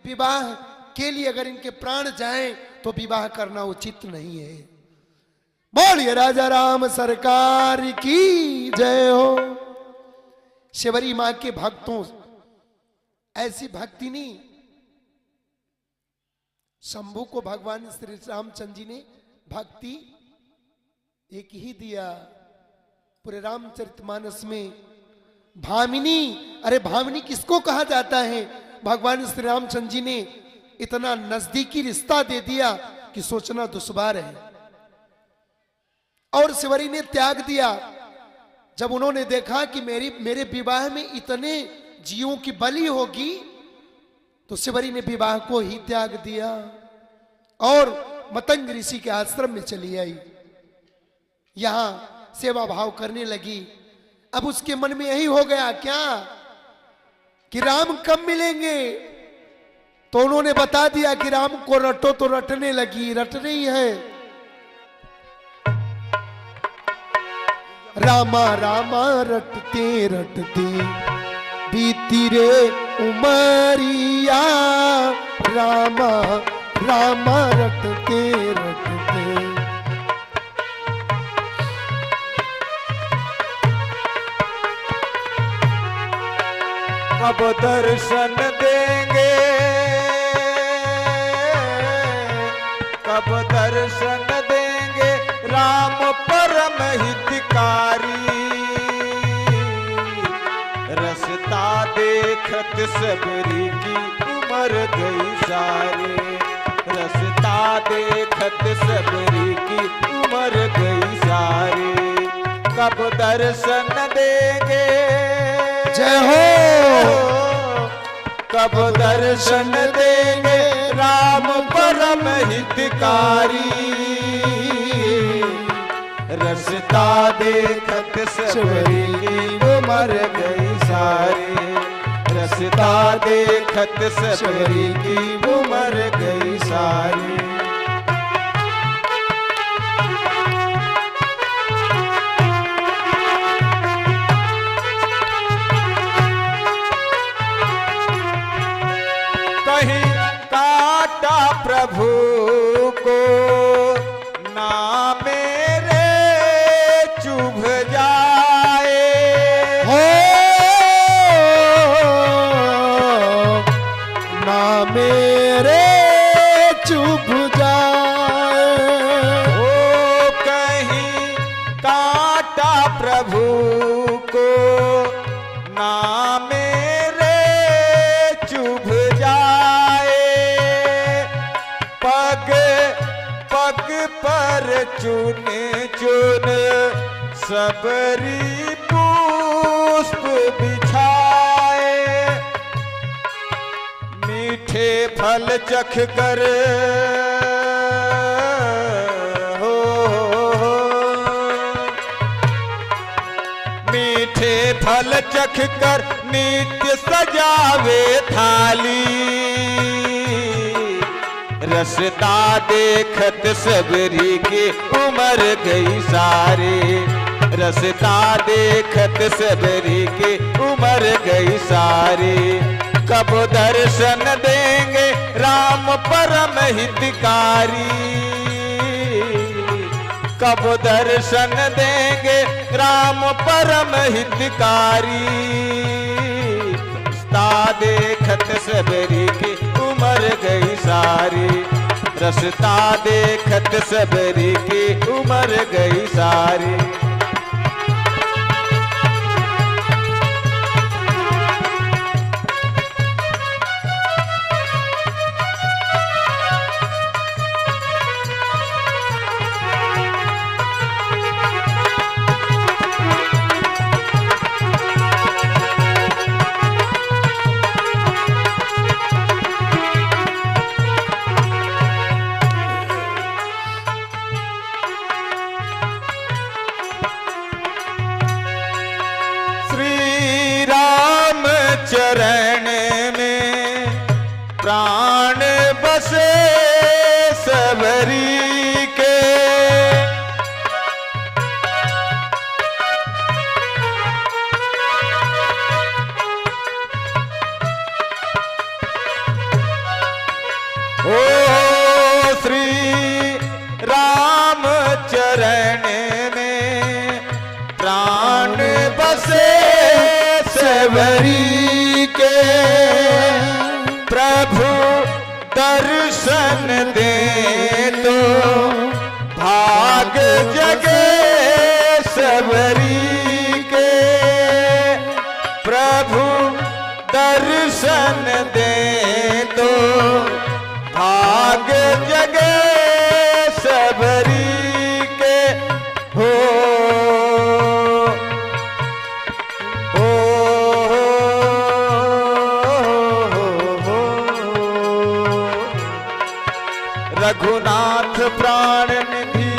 विवाह के लिए अगर इनके प्राण जाएं तो विवाह करना उचित नहीं है। बोलिए राजा राम सरकार की जय हो। शिवरी मां के भक्तों, ऐसी भक्ति नहीं, शंभू को भगवान श्री रामचंद्र जी ने भक्ति एक ही दिया पूरे रामचरितमानस में। भामिनी, अरे भामिनी किसको कहा जाता है? भगवान श्री रामचंद्र जी ने इतना नजदीकी रिश्ता दे दिया कि सोचना दुश्वार है। और शिवरी ने त्याग दिया। जब उन्होंने देखा कि मेरे विवाह में इतने जीवों की बलि होगी, तो शिवरी ने विवाह को ही त्याग दिया और मतंग ऋषि के आश्रम में चली आई। यहां सेवा भाव करने लगी। अब उसके मन में यही हो गया क्या कि राम कब मिलेंगे? तो उन्होंने बता दिया कि राम को रटो, तो रटने लगी, रट रही है। रामा रामा रटते रटते बीती रे उमरिया, रामा रामा रटते रटते। अब दर्शन देंगे, कब दर्शन देंगे राम परम हितकारी। रस्ता देखत सबरी की उम्र गई सारी, रस्ता देखत सबरी की उम्र गई सारी। कब दर्शन देंगे, जय हो। कब दर्शन देंगे राम परम हितकारी। रस्ता देखत सबरी की उम्र गई सारी, रस्ता देखत सबरी की उम्र गई सारी। कहीं काटा प्रभु को ना मेरे चुभ जाए, हो ना मेरे चुभ जाए। ओ कहीं काटा प्रभु को ना मेरे चुभ जाए। पग पग पर चुन चुन सबरी पुष्प बिछाए। मीठे फल चख कर हो, मीठे फल चख कर नित्य सजावे थाली। रस्ता देखत सबरी की उम्र गई सारी, रस्ता देखत सबरी की उम्र गई सारी। कब दर्शन देंगे राम परम हितकारी। कब दर्शन देंगे राम परम हितकारी। रस्ता देखत सबरी की उम्र गई सारी, रस्ता देखत सबरी की उम्र गई सारी। चरण में प्राण बसे सबरी के। प्रभु दर्शन दे तो भाग जगे सबरी के। प्रभु दर्शन दे तो भाग जगे सबरी के। हो रघुनाथ प्राण निधि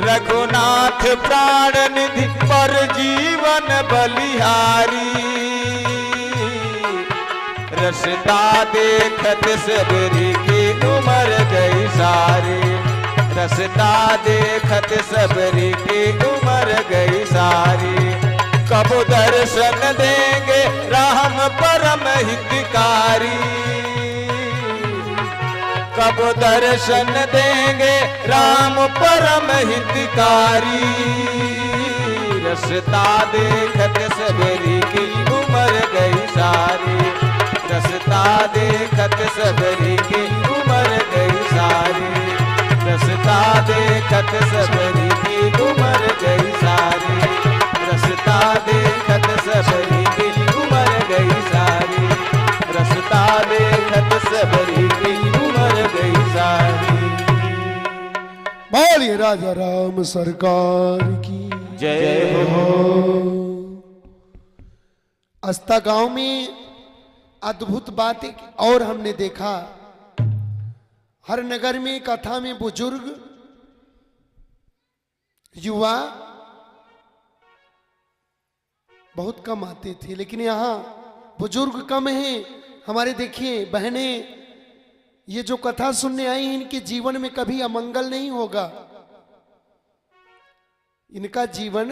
रघुनाथ प्राण निधि पर जीवन बलिहारी। रसता देखत सबरी की उम्र गई सारी। रसता देखत सबरी की उम्र गई सारी। कब दर्शन देंगे राम परम हितकारी। कब दर्शन देंगे राम परम हितकारी। रसता देखत सबरी की उम्र गई सारी। रसता देखत सबरी की उम्र गई सारी। रसता देखत सबरी की उम्र गई सारी। रसता देखत सबरी की उम्र गई सारी। रसता देखत सबरी की उम्र गई सारी। बोलिए राजा राम सरकार की जय हो। अस्ता गांव में अद्भुत बात एक और हमने देखा। हर नगर में कथा में बुजुर्ग युवा बहुत कम आते थे, लेकिन यहाँ बुजुर्ग कम हैं। हमारे देखिए बहनें ये जो कथा सुनने आई इनके जीवन में कभी अमंगल नहीं होगा। इनका जीवन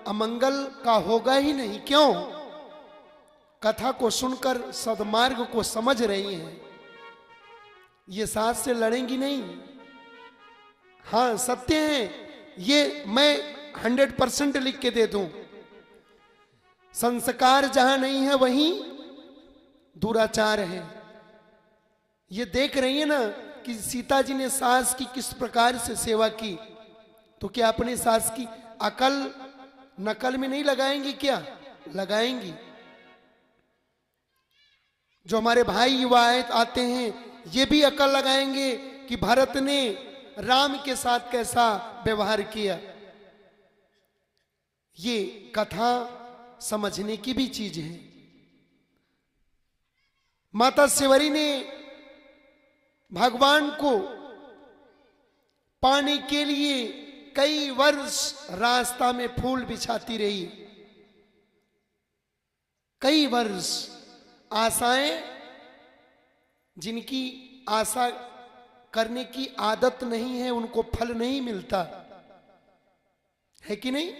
अमंगल का होगा ही नहीं। क्यों? कथा को सुनकर सद्मार्ग को समझ रही हैं। ये सास से लड़ेंगी नहीं। हाँ सत्य है, ये मैं 100% लिख के दे दूं। संस्कार जहां नहीं है वहीं दुराचार है। ये देख रही है ना कि सीता जी ने सास की किस प्रकार से सेवा की, तो क्या अपने सास की अकल नकल में नहीं लगाएंगी? क्या लगाएंगी? जो हमारे भाई युवा आते हैं ये भी अकल लगाएंगे कि भरत ने राम के साथ कैसा व्यवहार किया। ये कथा समझने की भी चीज है। माता सेवरी ने भगवान को पाने के लिए कई वर्ष रास्ता में फूल बिछाती रही। कई वर्ष आशाएं, जिनकी आशा करने की आदत नहीं है उनको फल नहीं मिलता है कि नहीं?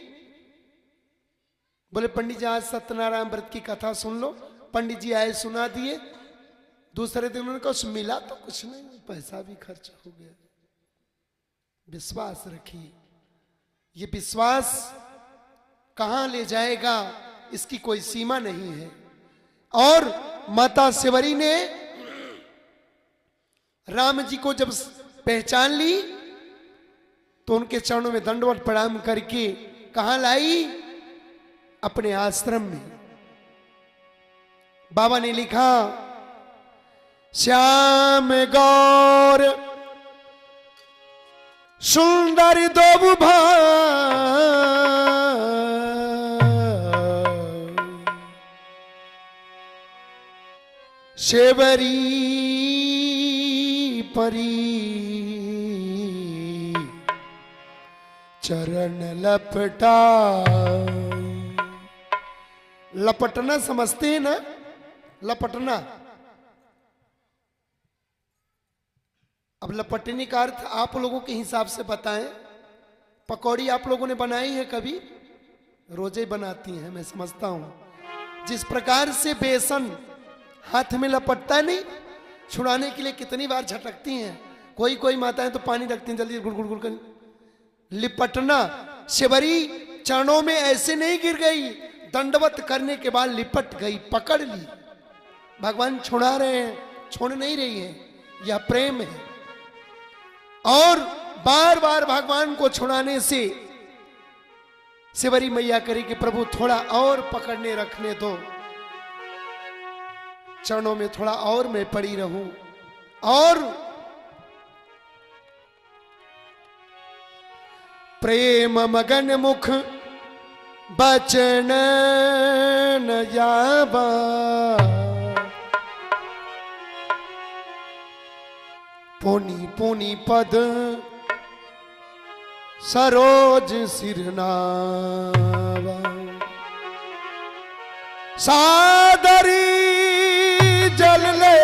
बोले पंडित जी आज सत्यनारायण व्रत की कथा सुन लो। पंडित जी आए सुना दिए, दूसरे दिन उन्होंने कहा मिला तो कुछ नहीं, पैसा भी खर्च हो गया। विश्वास रखिए, ये विश्वास कहां ले जाएगा इसकी कोई सीमा नहीं है। और माता सेवरी ने राम जी को जब पहचान ली तो उनके चरणों में दंडवत प्रणाम करके कहां लाई? अपने आश्रम में। बाबा ने लिखा श्याम गौर सुंदर दो भाई सेवरी परी चरण लपटा। लपटना समझते हैं ना? लपटना। अब लपटने का अर्थ आप लोगों के हिसाब से बताएं। पकौड़ी आप लोगों ने बनाई है कभी? रोजे बनाती हैं, मैं समझता हूं। जिस प्रकार से बेसन हाथ में लपटता है, नहीं छुड़ाने के लिए कितनी बार झटकती हैं। कोई कोई माताएं तो पानी रखती हैं जल्दी गुड़ गुड़ गुड़ कर। लिपटना। सेवरी चरणों में ऐसे नहीं गिर गई, दंडवत करने के बाद लिपट गई, पकड़ ली। भगवान छुड़ा रहे हैं, छोड़ नहीं रही है, यह प्रेम है। और बार बार भगवान को छुड़ाने से शिवरी मैया करी कि प्रभु थोड़ा और पकड़ने रखने दो, चरणों में थोड़ा और मैं पड़ी रहूं। और प्रेम मगन मुख बचन न जाबा, पुनि पुनि पद सरोज सिरनावा, सादरी जल ले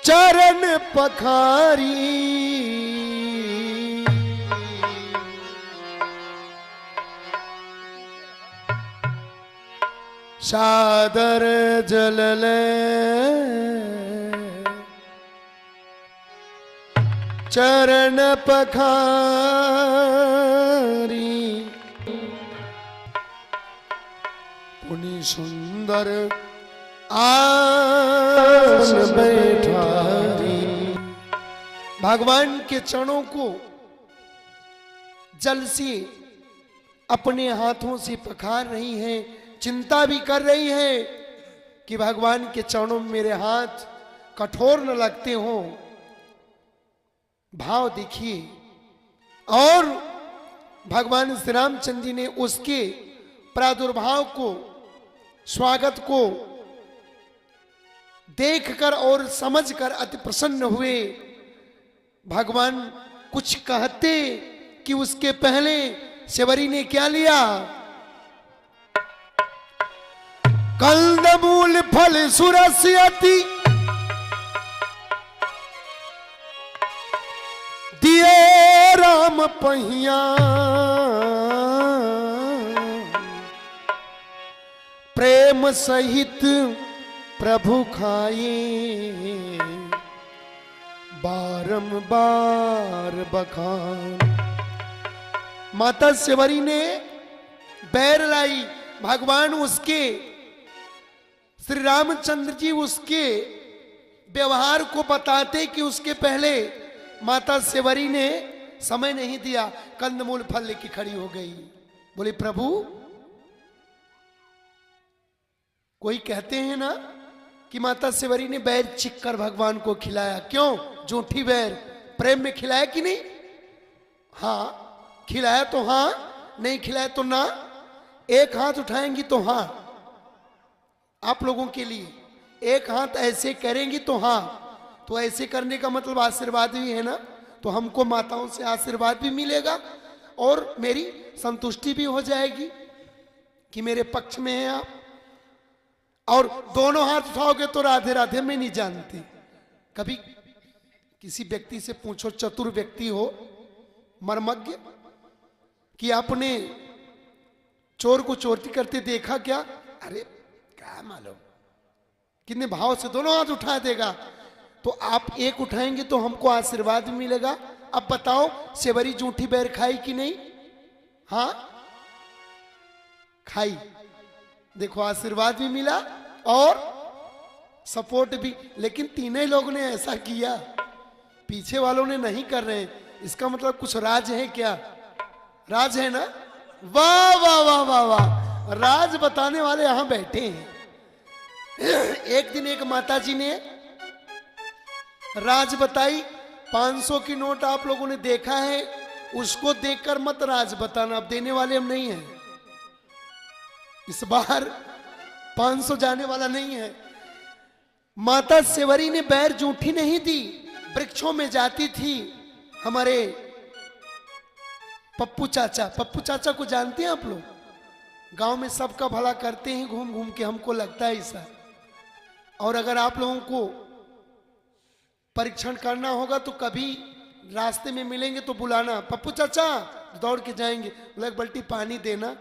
चरण पखारी, सादर जल ले चरण पखारी, पुनि सुंदर आस बैठारी। भगवान के चरणों को जल से अपने हाथों से पखार रही है, चिंता भी कर रही है कि भगवान के चरणों में मेरे हाथ कठोर न लगते हों। भाव देखिए। और भगवान श्री रामचंद्र जी ने उसके प्रादुर्भाव को, स्वागत को देखकर और समझकर अति प्रसन्न हुए। भगवान कुछ कहते कि उसके पहले शिवरी ने क्या लिया? कंदमूल फल सुरस्यति दिए राम पहिया, प्रेम सहित प्रभु खाए बारंबार बखान। माता शिवरी ने बैर लाई। भगवान उसके, श्री रामचंद्र जी उसके व्यवहार को बताते कि उसके पहले माता शिवरी ने समय नहीं दिया, कंदमूल फल लेके खड़ी हो गई। बोले प्रभु, कोई कहते हैं ना कि माता शिवरी ने बैर चिक कर भगवान को खिलाया। क्यों? झूठी बैर, प्रेम में खिलाया कि नहीं? हाँ, खिलाया तो हाँ, नहीं खिलाया तो ना। एक हाथ उठाएंगी तो हाँ, आप लोगों के लिए एक हाथ ऐसे करेंगी तो हाँ। तो ऐसे करने का मतलब आशीर्वाद भी है ना, तो हमको माताओं से आशीर्वाद भी मिलेगा और मेरी संतुष्टि भी हो जाएगी कि मेरे पक्ष में हैं आप। और दोनों हाथ उठाओगे तो राधे राधे में नहीं जानती। कभी किसी व्यक्ति से पूछो, चतुर व्यक्ति हो, मर्मज्ञ, कि आपने चोर को चोरी करते देखा क्या? अरे क्या मालूम, कितने भाव से दोनों हाथ उठा देगा। तो आप एक उठाएंगे तो हमको आशीर्वाद भी मिलेगा। अब बताओ, शिवरी जूठी बैर खाई कि नहीं? हाँ, खाई। देखो, आशीर्वाद भी मिला और सपोर्ट भी। लेकिन तीनों लोगों ने ऐसा किया, पीछे वालों ने नहीं कर रहे हैं। इसका मतलब कुछ राज है क्या? राज है ना? वाह वाह वाह वाह वाह, राज बताने वाले यहां बैठे हैं। एक दिन एक माता जी ने राज बताई। 500 की नोट आप लोगों ने देखा है, उसको देखकर मत राज बताना। अब देने वाले हम नहीं हैं, इस बार 500 जाने वाला नहीं है। माता शिवरी ने बैर जूठी नहीं दी, वृक्षों में जाती थी। हमारे पप्पू चाचा को जानते हैं आप लोग? गांव में सबका भला करते हैं घूम घूम के, हमको लगता है ऐसा। और अगर आप लोगों को परीक्षण करना होगा तो कभी रास्ते में मिलेंगे तो बुलाना, पप्पू चाचा, दौड़ के जाएंगे, बोला एक बाल्टी पानी देना।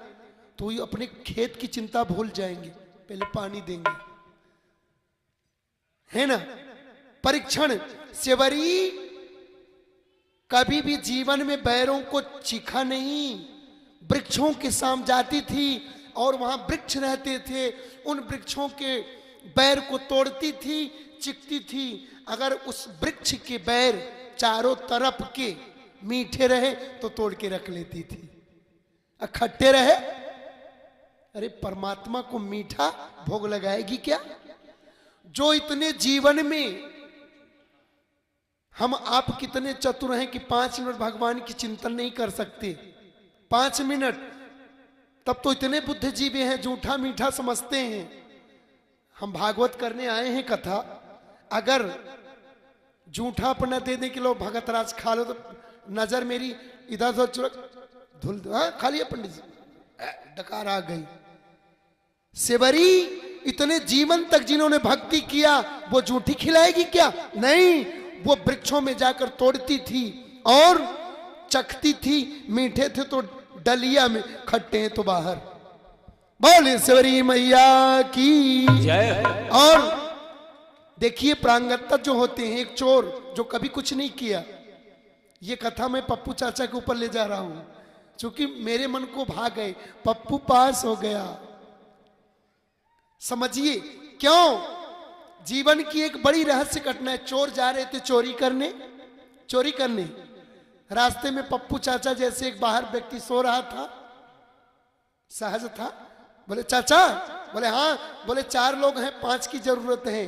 तो ये अपने खेत की चिंता भूल जाएंगे, पहले पानी देंगे, है ना? परीक्षण। शिवरी कभी भी जीवन में बैरों को चीखा नहीं, वृक्षों के साम जाती थी और वहां वृक्ष रहते थे, उन वृक्षों के बैर को तोड़ती थी, चिकती थी। अगर उस वृक्ष के बैर चारों तरफ के मीठे रहे तो तोड़ के रख लेती थी, खट्टे रहे, अरे परमात्मा को मीठा भोग लगाएगी क्या? जो इतने जीवन में हम आप कितने चतुर हैं कि 5 मिनट भगवान की चिंतन नहीं कर सकते। 5 मिनट, तब तो इतने बुद्धिजीवी हैं, जूठा मीठा समझते हैं। हम भागवत करने आए हैं कथा, अगर जूठा अपना दे दें कि लो भगत राज खा लो, तो नजर मेरी इधर उधर चुरक धुल, हाँ खा लिया पंडित जी, डकार आ गई। सेवरी इतने जीवन तक जिन्होंने भक्ति किया, वो जूठी खिलाएगी क्या? नहीं, वो वृक्षों में जाकर तोड़ती थी और चखती थी, मीठे थे तो डलिया में, खट्टे हैं तो बाहर। बोले सेवरी मैया की जय। और देखिए प्रांगत्ता जो होते हैं, एक चोर जो कभी कुछ नहीं किया, ये कथा मैं पप्पू चाचा के ऊपर ले जा रहा हूं क्योंकि मेरे मन को भा गए, पप्पू पास हो गया। समझिए क्यों, जीवन की एक बड़ी रहस्य घटना है। चोर जा रहे थे चोरी करने, रास्ते में पप्पू चाचा जैसे एक बाहर व्यक्ति सो रहा था, सहज था। बोले चाचा, बोले हाँ, बोले 4 लोग हैं, 5 की जरूरत है।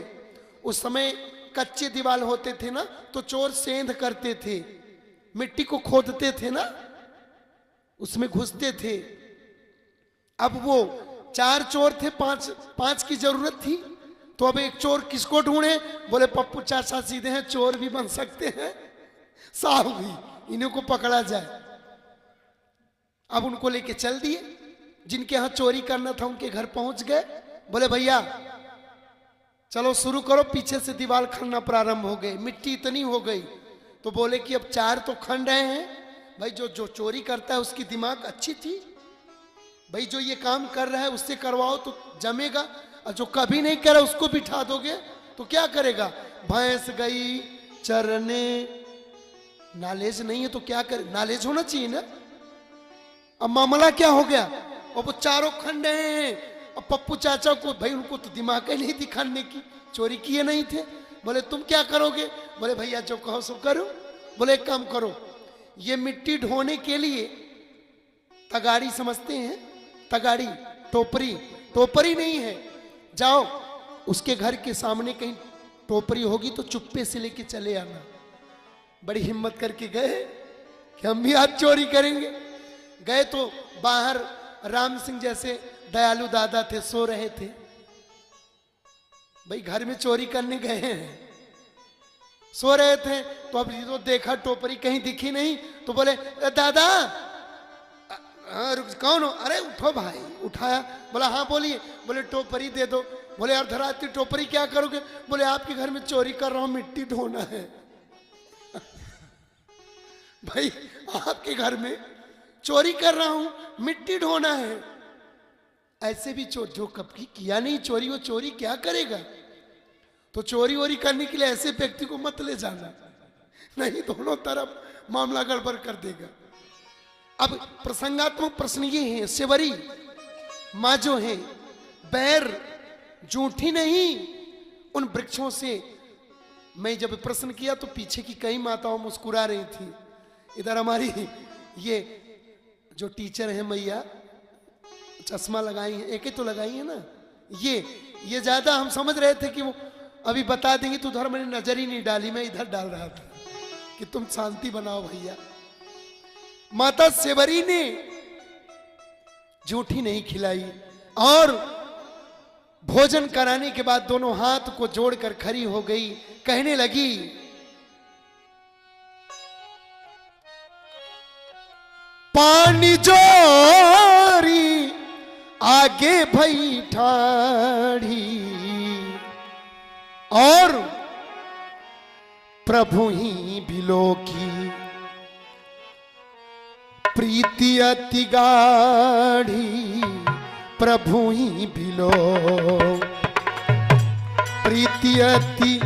उस समय कच्चे दीवार होते थे ना, तो चोर सेंध करते थे, मिट्टी को खोदते थे ना, उसमें घुसते थे। अब वो 4 चोर थे, 5 की जरूरत थी, तो अब एक चोर किसको ढूंढे? बोले पप्पू चाचा सीधे हैं, चोर भी बन सकते हैं, साहब भी, इन्हीं को पकड़ा जाए। अब उनको लेके चल दिए, जिनके यहां चोरी करना था उनके घर पहुंच गए। बोले भैया चलो शुरू करो, पीछे से दीवार खनना प्रारंभ हो गई, मिट्टी इतनी हो गई। तो बोले कि अब 4 तो खन रहे हैं, भाई जो चोरी करता है उसकी दिमाग अच्छी थी, भाई जो ये काम कर रहा है उससे करवाओ तो जमेगा, और जो कभी नहीं करा उसको बिठा दोगे तो क्या करेगा? भैंस गई चरने, नॉलेज नहीं है तो क्या करे, नॉलेज होना चाहिए ना। अब मामला क्या हो गया, और वो चारों खंड हैं, और पप्पू चाचा को भाई उनको तो दिमाग ही नहीं दिखाने की, चोरी किए नहीं थे। बोले तुम क्या करोगे? बोले भैया जो कहो सो करो। बोले एक काम करो, ये मिट्टी ढोने के लिए तगाड़ी समझते हैं, तगाड़ी, टोपरी नहीं है, जाओ उसके घर के सामने कहीं टोपरी होगी तो चुप्पे से लेके चले आना। बड़ी हिम्मत करके गए कि हम भी आज चोरी करेंगे। गए तो बाहर राम सिंह जैसे दयालु दादा थे, सो रहे थे। भाई घर में चोरी करने गए हैं, सो रहे थे, तो अब तो देखा टोपरी कहीं दिखी नहीं, तो बोले दादा, कौन हो? अरे उठो भाई, उठाया। बोला हाँ बोलिए। बोले टोपरी दे दो। बोले अर्धरात्रि टोपरी क्या करोगे? बोले आपके घर में चोरी कर रहा हूं, मिट्टी ढोना है। भाई आपके घर में चोरी कर रहा हूं, मिट्टी ढोना है। ऐसे भी चोर जो कभी किया नहीं चोरी, वो चोरी क्या करेगा? तो चोरी वोरी करने के लिए ऐसे व्यक्ति को मत ले जाना, नहीं दोनों तरफ मामला गड़बड़ कर देगा। अब प्रसंगात्मक प्रश्न ये है, सेवरी माँ जो है, बैर जूठी नहीं, उन वृक्षों से। मैं जब प्रश्न किया तो पीछे की कई माताओं मुस्कुरा रही थी। इधर हमारी ये जो टीचर है मैया, चश्मा लगाई है, एक ही तो लगाई है ना, ये ज्यादा हम समझ रहे थे कि वो अभी बता देंगे, तो उधर मैंने नजर ही नहीं डाली, मैं इधर डाल रहा था कि तुम शांति बनाओ भैया। माता सेवरी ने जूठी नहीं खिलाई और भोजन कराने के बाद दोनों हाथ को जोड़कर खड़ी हो गई, कहने लगी पानी जोरी आगे भई ठाड़ी और प्रभु ही भिलो की प्रीति अति गाढ़ी, प्रभु ही भिलो प्रीति अति।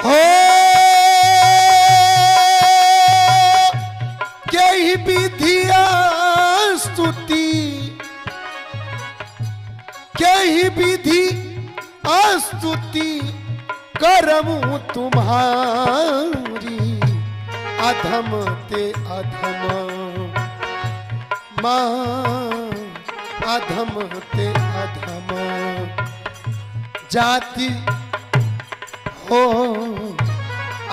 हो यही विधिया स्तुति, यही विधि स्तुति करमू तुम्हारी, अधम ते अधम मां, अधम ते अधम जाति हो,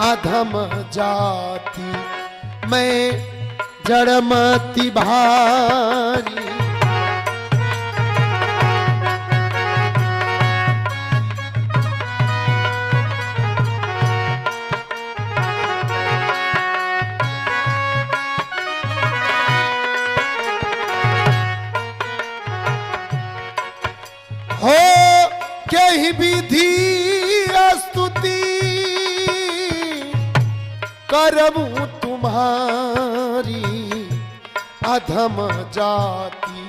अधम जाति मैं जड़मति भारी। हो यही विधि स्तुति करमू तुम्हारी, अधम जाति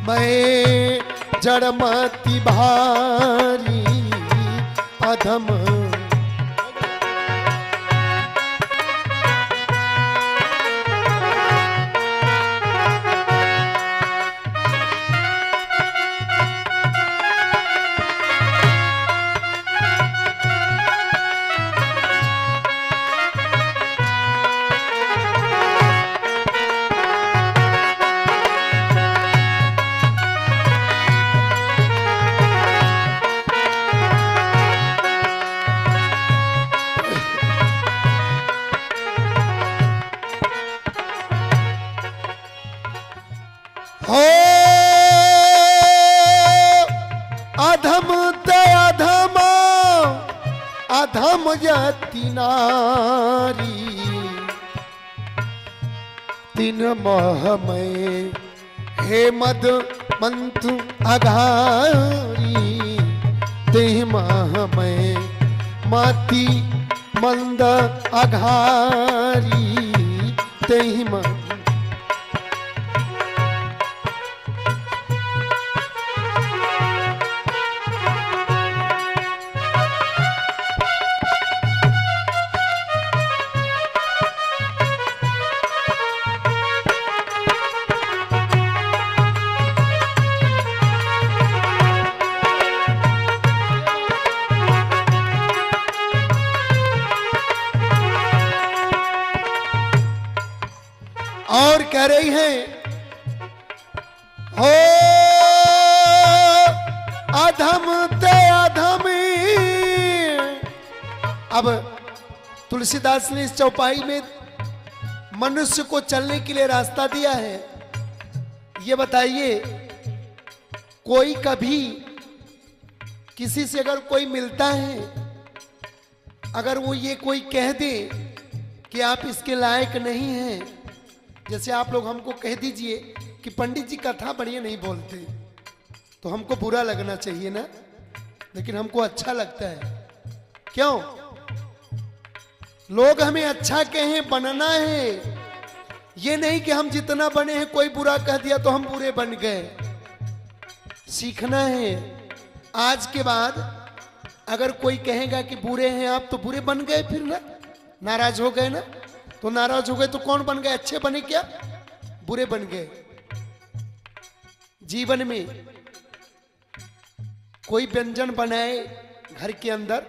मैं जड़मति भारी, अधम। हो अधम ते अधम, अधम यति नारी, तीन मोह में हे मद मंतु अघारी, देह माह में माती मंद अघारी, देह मन। और कह रही है हो अधम ते अधम। अब तुलसीदास ने इस चौपाई में मनुष्य को चलने के लिए रास्ता दिया है। ये बताइए, कोई कभी किसी से अगर कोई मिलता है, अगर वो ये कोई कह दे कि आप इसके लायक नहीं हैं, जैसे आप लोग हमको कह दीजिए कि पंडित जी कथा बढ़िया नहीं बोलते, तो हमको बुरा लगना चाहिए ना, लेकिन हमको अच्छा लगता है। क्यों? लोग हमें अच्छा कहें, बनना है। ये नहीं कि हम जितना बने हैं कोई बुरा कह दिया तो हम बुरे बन गए। सीखना है। आज के बाद अगर कोई कहेगा कि बुरे हैं आप, तो बुरे बन गए फिर ना, नाराज हो गए ना। तो नाराज हो गए तो कौन बन गए? अच्छे बने क्या? बुरे बन गए। जीवन में कोई व्यंजन बनाए घर के अंदर,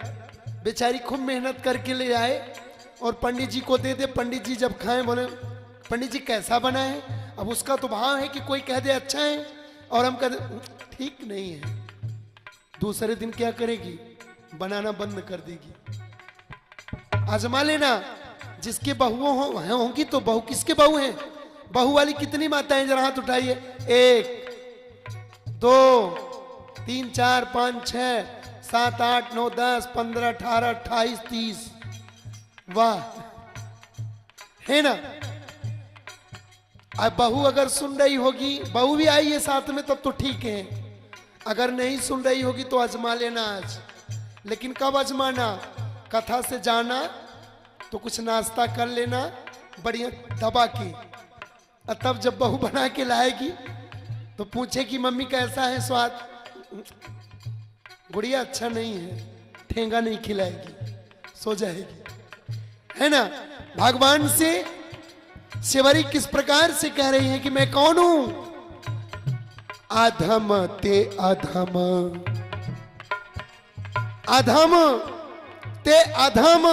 बेचारी खूब मेहनत करके ले आए और पंडित जी को दे दे। पंडित जी जब खाएं बोले पंडित जी कैसा बना है? अब उसका तो भाव है कि कोई कह दे अच्छा है और हम कह दे ठीक नहीं है। दूसरे दिन क्या करेगी? बनाना बंद कर देगी। आजमा लेना। जिसके बहुओं होंगी तो बहू किसके बहू हैं? बहू वाली कितनी माताएं? जरा हाथ उठाइए। 1 2 3 4 5 6 7 8 9 10 15 18 28 30। वाह, है ना? अब बहू अगर सुन रही होगी, बहू भी आई है साथ में, तब तो ठीक है। अगर नहीं सुन रही होगी तो आजमा लेना आज। लेकिन कब आजमाना? कथा से जाना तो कुछ नाश्ता कर लेना बढ़िया दबा के, और तब जब बहू बना के लाएगी तो पूछेगी मम्मी कैसा है स्वाद? गुड़िया अच्छा नहीं है, ठेंगा नहीं खिलाएगी। सो जाएगी, है ना। भगवान से शिवरी किस प्रकार से कह रही है कि मैं कौन हूं? अधम ते अधम, अधम ते अधम,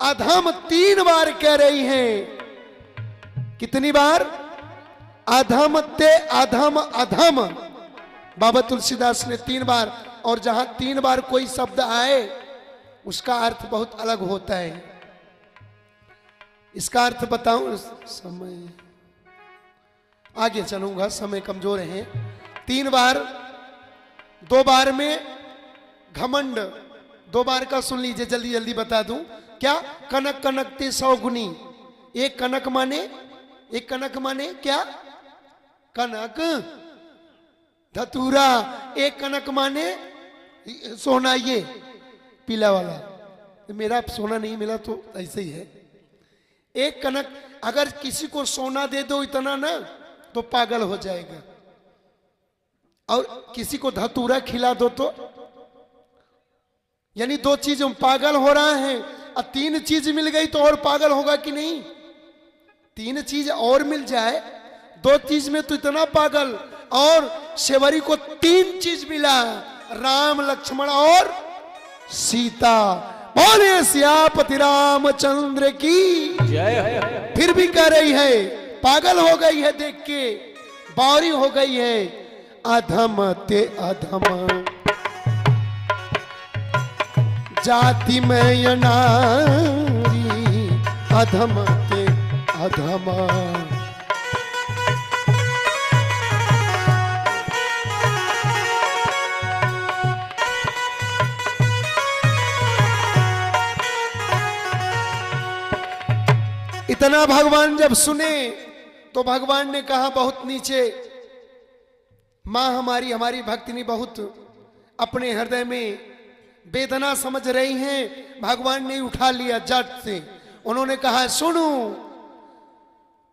अधम 3 बार कह रही है। कितनी बार? अधम ते अधम, अधम बाबा तुलसीदास ने 3 बार। और जहां 3 बार कोई शब्द आए उसका अर्थ बहुत अलग होता है। इसका अर्थ बताऊं? समय आगे चलूंगा, समय कमजोर है। 3 बार, 2 बार में घमंड, 2 बार का सुन लीजिए, जल्दी जल्दी बता दूं। क्या? कनक कनकते 100 गुनी। एक कनक माने क्या? कनक धतूरा। एक कनक माने सोना, ये पीला वाला। मेरा सोना नहीं मिला तो ऐसे ही है। एक कनक, अगर किसी को सोना दे दो इतना ना तो पागल हो जाएगा, और किसी को धतूरा खिला दो तो, यानी 2 चीज पागल हो रहा है। और 3 चीज मिल गई तो और पागल होगा कि नहीं? 3 चीज और मिल जाए, 2 चीज में तो इतना पागल। और शिवरी को 3 चीज मिला, राम लक्ष्मण और सीता। बोले सियापति रामचंद्र की जय। फिर भी कह रही है, पागल हो गई है देख के, बावरी हो गई है। अधम ते अधम, जाति में ये नारी, अधम ते अधम। इतना भगवान जब सुने तो भगवान ने कहा बहुत नीचे, मां हमारी भक्तिनी बहुत अपने हृदय में वेदना समझ रही हैं। भगवान ने उठा लिया जट से, उन्होंने कहा सुनो।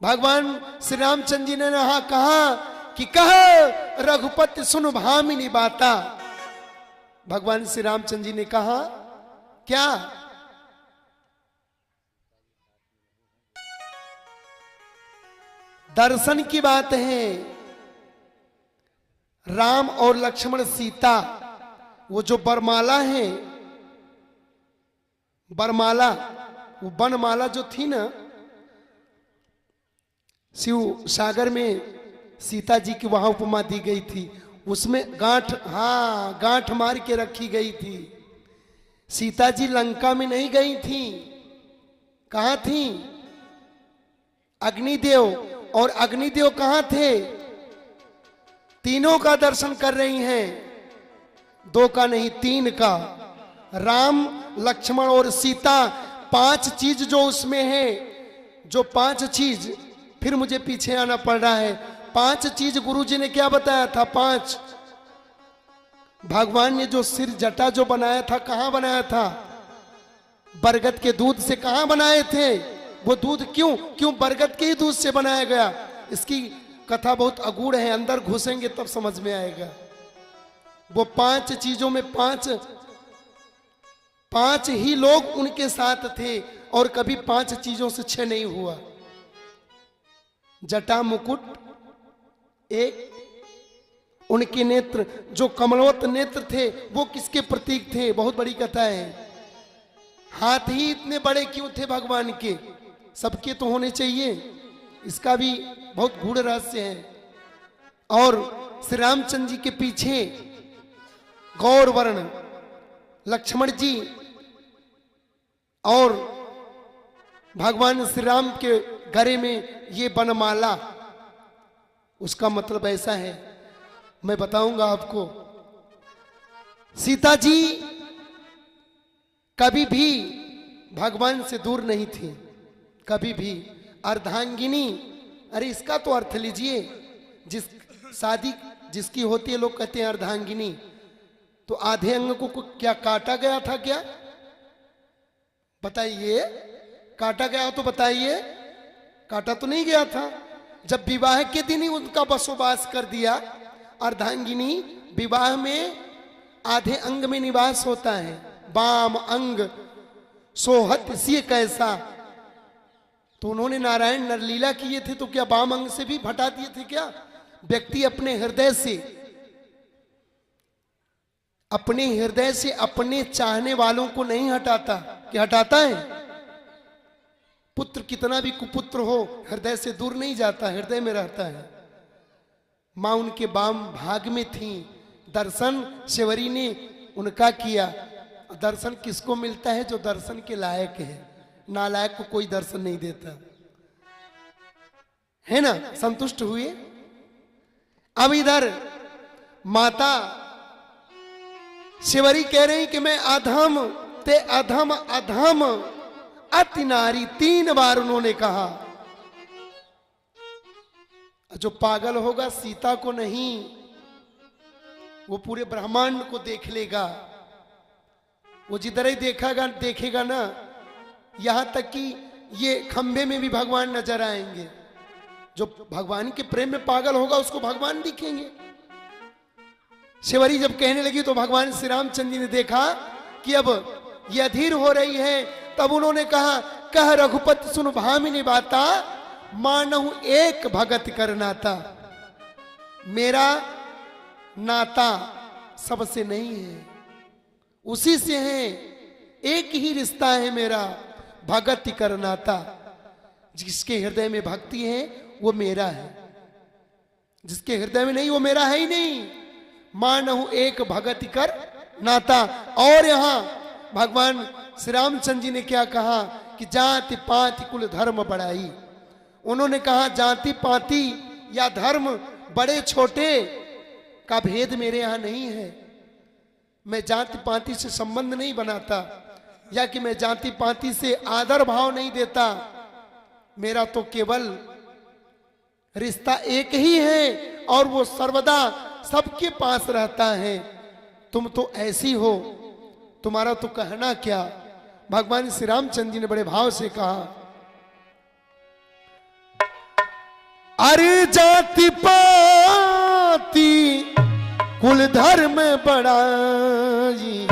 भगवान श्री रामचंद्र जी ने कहा कि कह रघुपति सुन भामिनी बाता। भगवान श्री रामचंद्र जी ने कहा क्या? दर्शन की बात है। राम और लक्ष्मण सीता, वो जो बरमाला है, बरमाला, वो बनमाला जो थी ना, शिव सागर में सीता जी की वहां उपमा दी गई थी, उसमें गांठ, हाँ गांठ मार के रखी गई थी। सीता जी लंका में नहीं गई थी, कहां थी? अग्निदेव। और अग्निदेव कहां थे? तीनों का दर्शन कर रही हैं, 2 का नहीं 3 का। राम लक्ष्मण और सीता, 5 चीज जो उसमें है, जो 5 चीज, फिर मुझे पीछे आना पड़ रहा है। 5 चीज गुरुजी ने क्या बताया था? 5। भगवान ने जो सिर जटा जो बनाया था, कहां बनाया था? बरगद के दूध से। कहां बनाए थे? वो दूध क्यों बरगद के ही दूध से बनाया गया? इसकी कथा बहुत अगूढ़ है, अंदर घुसेंगे तब समझ में आएगा। वो 5 चीजों में 5 ही लोग उनके साथ थे, और कभी 5 चीजों से 6 नहीं हुआ। जटा मुकुट एक, उनके नेत्र जो कमलवत नेत्र थे वो किसके प्रतीक थे? बहुत बड़ी कथा है। हाथ ही इतने बड़े क्यों थे भगवान के? सबके तो होने चाहिए, इसका भी बहुत गूढ़ रहस्य है। और श्री रामचंद्र जी के पीछे गौर वर्ण लक्ष्मण जी, और भगवान श्री राम के गले में ये बनमाला, उसका मतलब ऐसा है, मैं बताऊंगा आपको। सीता जी कभी भी भगवान से दूर नहीं थी, कभी भी। अर्धांगिनी, अरे इसका तो अर्थ लीजिए, जिस शादी जिसकी होती है लोग कहते हैं अर्धांगिनी, तो आधे अंग को क्या काटा गया था? क्या बताइए, काटा गया तो बताइए। काटा तो नहीं गया था। जब विवाह के दिन ही उनका बसोबास कर दिया। अर्धांगिनी, विवाह में आधे अंग में निवास होता है, वाम अंग, सोहत सी कैसा। तो उन्होंने नारायण नरलीला किए थे तो क्या वाम अंग से भी हटा दिए थे क्या? व्यक्ति अपने हृदय से अपने चाहने वालों को नहीं हटाता, क्या हटाता है? पुत्र कितना भी कुपुत्र हो हृदय से दूर नहीं जाता, हृदय में रहता है। मां उनके वाम भाग में थी, दर्शन शिवरी ने उनका किया। दर्शन किसको मिलता है? जो दर्शन के लायक है, नालायक को कोई दर्शन नहीं देता है ना। संतुष्ट हुए। अब इधर माता शिवरी कह रही कि मैं अधम ते अधम अधम अति नारी, 3 बार उन्होंने कहा। जो पागल होगा सीता को नहीं, वो पूरे ब्रह्मांड को देख लेगा। वो जिधर ही देखेगा ना, यहां तक कि ये खंभे में भी भगवान नजर आएंगे। जो भगवान के प्रेम में पागल होगा उसको भगवान दिखेंगे। शिवरी जब कहने लगी तो भगवान श्री रामचंद्र जी ने देखा कि अब ये अधीर हो रही है। तब उन्होंने कहा, कह रघुपति सुन भामिनी बाता, मानहु एक भगत कर नाता। मेरा नाता सबसे नहीं है, उसी से है, एक ही रिश्ता है मेरा, भगत कर नाता। जिसके हृदय में भक्ति है वो मेरा है, जिसके हृदय में नहीं वो मेरा है ही नहीं। मानहु एक भगत कर नाता। और यहां भगवान श्री रामचंद्र जी ने क्या कहा कि जाति पाति कुल धर्म बढ़ाई। उन्होंने कहा जाति पाति या धर्म बड़े छोटे का भेद मेरे यहां नहीं है। मैं जाति पाति से संबंध नहीं बनाता, या कि मैं जाति पाति से आदर भाव नहीं देता। मेरा तो केवल रिश्ता एक ही है और वो सर्वदा सबके पास रहता है। तुम तो ऐसी हो, तुम्हारा तो कहना क्या। भगवान श्री रामचंद्र जी ने बड़े भाव से कहा, अरे जाति पाति कुल धर्म बढ़ाई,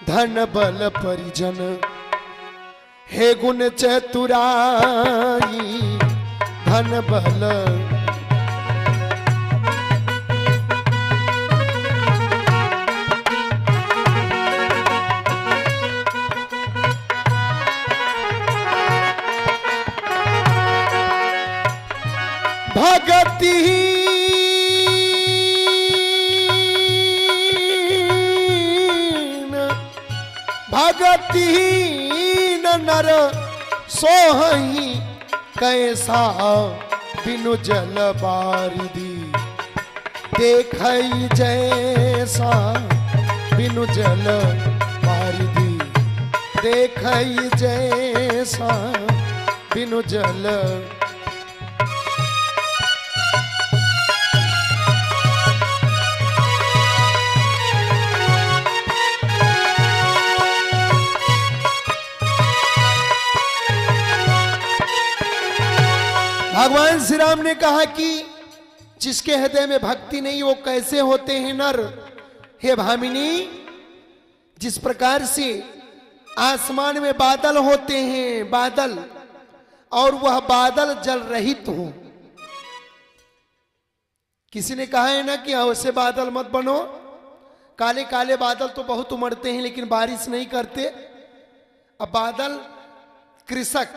धन बल परिजन हे गुण चतुराई। धन बल भगति भगतिहीन नर सोहई कैसा, बिनु जल बारिदी देखई जैसा। बिनु जल बारिदी देखई जैसा, बिनु जल। भगवान श्री राम ने कहा कि जिसके हृदय में भक्ति नहीं वो कैसे होते हैं नर। हे भामिनी, जिस प्रकार से आसमान में बादल होते हैं, बादल, और वह बादल जल रहित हो। किसी ने कहा है ना कि ऐसे बादल मत बनो। काले काले बादल तो बहुत उमड़ते हैं लेकिन बारिश नहीं करते। अब बादल कृषक,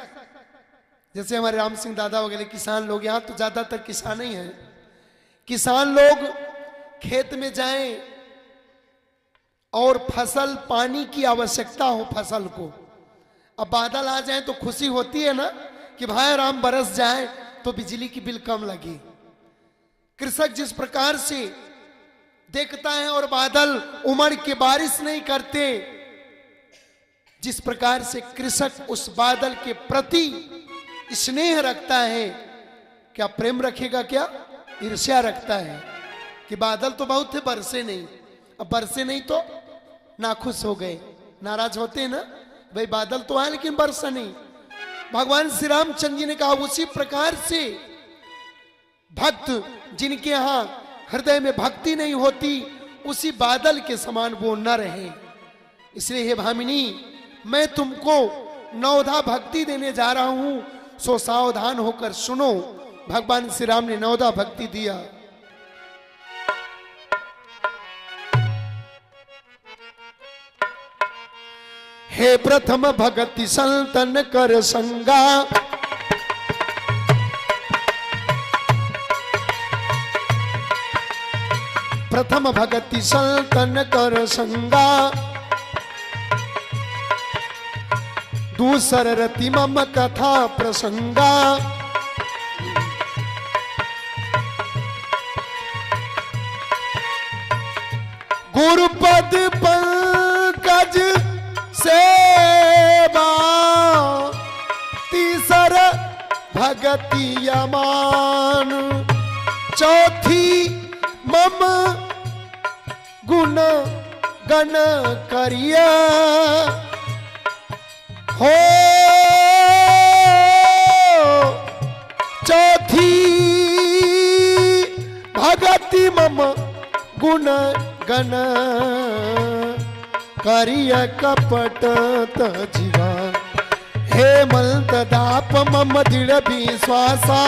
जैसे हमारे राम सिंह दादा वगैरह किसान लोग, यहाँ तो ज्यादातर किसान ही हैं। किसान लोग खेत में जाएं और फसल, पानी की आवश्यकता हो फसल को, अब बादल आ जाए तो खुशी होती है ना कि भाई राम बरस जाए तो बिजली की बिल कम लगे। कृषक जिस प्रकार से देखता है और बादल उमड़ के बारिश नहीं करते, जिस प्रकार से कृषक उस बादल के प्रति स्नेह रखता है, क्या प्रेम रखेगा, क्या ईर्ष्या रखता है कि बादल तो बहुत थे बरसे नहीं। अब बरसे नहीं तो नाखुश हो गए, नाराज होते हैं ना, भाई बादल तो आए लेकिन बरसा नहीं। भगवान श्री रामचंद्र जी ने कहा उसी प्रकार से भक्त जिनके यहां हृदय में भक्ति नहीं होती, उसी बादल के समान वो न रहे। इसलिए हे भामिनी, मैं तुमको नवधा भक्ति देने जा रहा हूं, सो सावधान होकर सुनो। भगवान श्री राम ने नवधा भक्ति दिया। हे प्रथम भगति संतन कर संगा, प्रथम भगति संतन कर संगा, दूसर रति मम कथा प्रसंगा, गुरुपद पंकज सेवा, तीसर भगति यमान, चौथी मम गुण गण करिया, हो चौथी भगति मम गुण गण करिय कपट तजिवा, हे मलत दाप मम दृढ़ विश्वासा,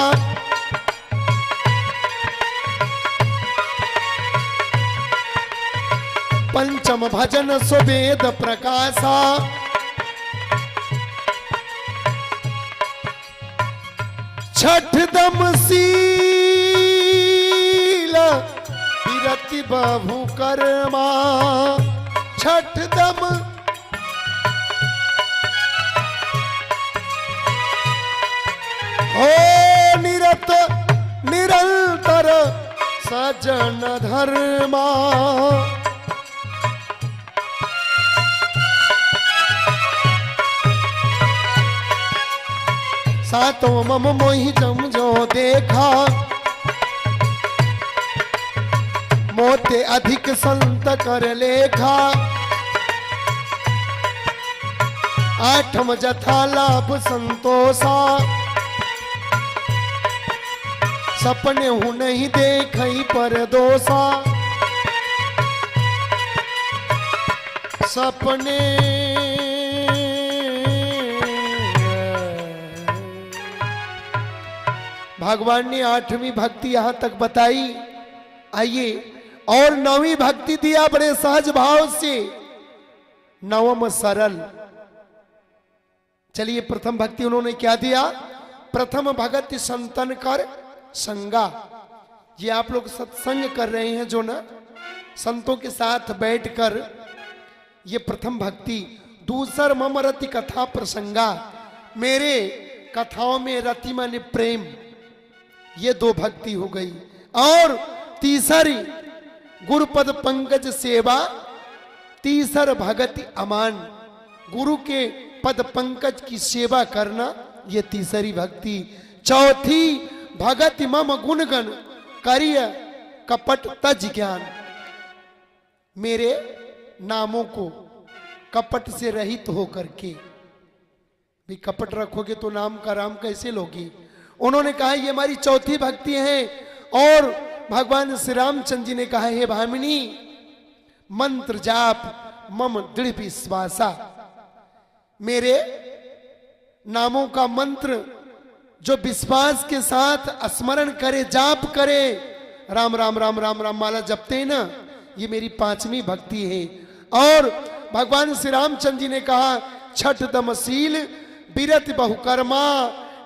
पंचम भजन सुवेद प्रकाशा, छठ दम सील विरति बहु कर्मा, छठ दम हो निरत निरंतर सजन धर्मा, सातों मम मोहि जम जो देखा, मोते अधिक संत कर लेखा, आठम जथा लाभ संतोषा, सपने हूँ नहीं देखई पर दोषा, सपने भगवान ने आठवीं भक्ति यहां तक बताई। आइए और नौवीं भक्ति दिया बड़े सहज भाव से, नवम सरल। चलिए प्रथम भक्ति उन्होंने क्या दिया? प्रथम भगति संतन कर संगा। ये आप लोग सत्संग कर रहे हैं जो ना, संतों के साथ बैठकर, ये प्रथम भक्ति। दूसर मम रति कथा प्रसंगा, मेरे कथाओं में रति माने प्रेम, ये दो भक्ति हो गई। और तीसरी गुरुपद पंकज सेवा, तीसर भगति अमान, गुरु के पद पंकज की सेवा करना, ये तीसरी भक्ति। चौथी भगति मम गुणगण करिय कपट तज ज्ञान, मेरे नामों को कपट से रहित होकर के, भी कपट रखोगे तो नाम का राम कैसे लोगे? उन्होंने कहा ये हमारी चौथी भक्ति है। और भगवान श्री रामचंद्र जी ने कहा हे भामिनी, मंत्र जाप मम दृढ़ विश्वासा, मेरे नामों का मंत्र जो विश्वास के साथ स्मरण करे, जाप करे, राम राम राम राम राम माला जपते हैं ना, ये मेरी पांचवी भक्ति है। और भगवान श्री रामचंद्र जी ने कहा छठ दमशील बिरत बहुकर्मा,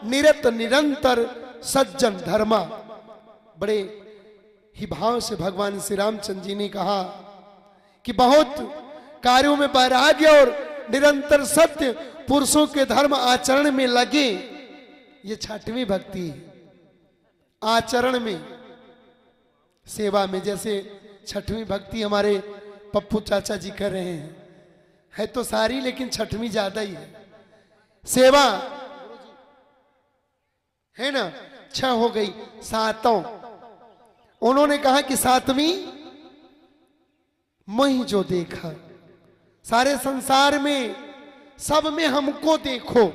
निरत निरंतर सज्जन धर्मा। बड़े ही भाव से भगवान श्री रामचंद्र जी ने कहा कि बहुत कार्यों में वैराग्य और निरंतर सत्य पुरुषों के धर्म आचरण में लगे, ये छठवीं भक्ति है। आचरण में, सेवा में, जैसे छठवीं भक्ति हमारे पप्पू चाचा जी कर रहे हैं, है तो सारी लेकिन छठवीं ज्यादा ही है। सेवा है ना, 6 हो गई, सातों उन्होंने कहा कि सातवीं मैं जो देखा, सारे संसार में सब में हमको देखो,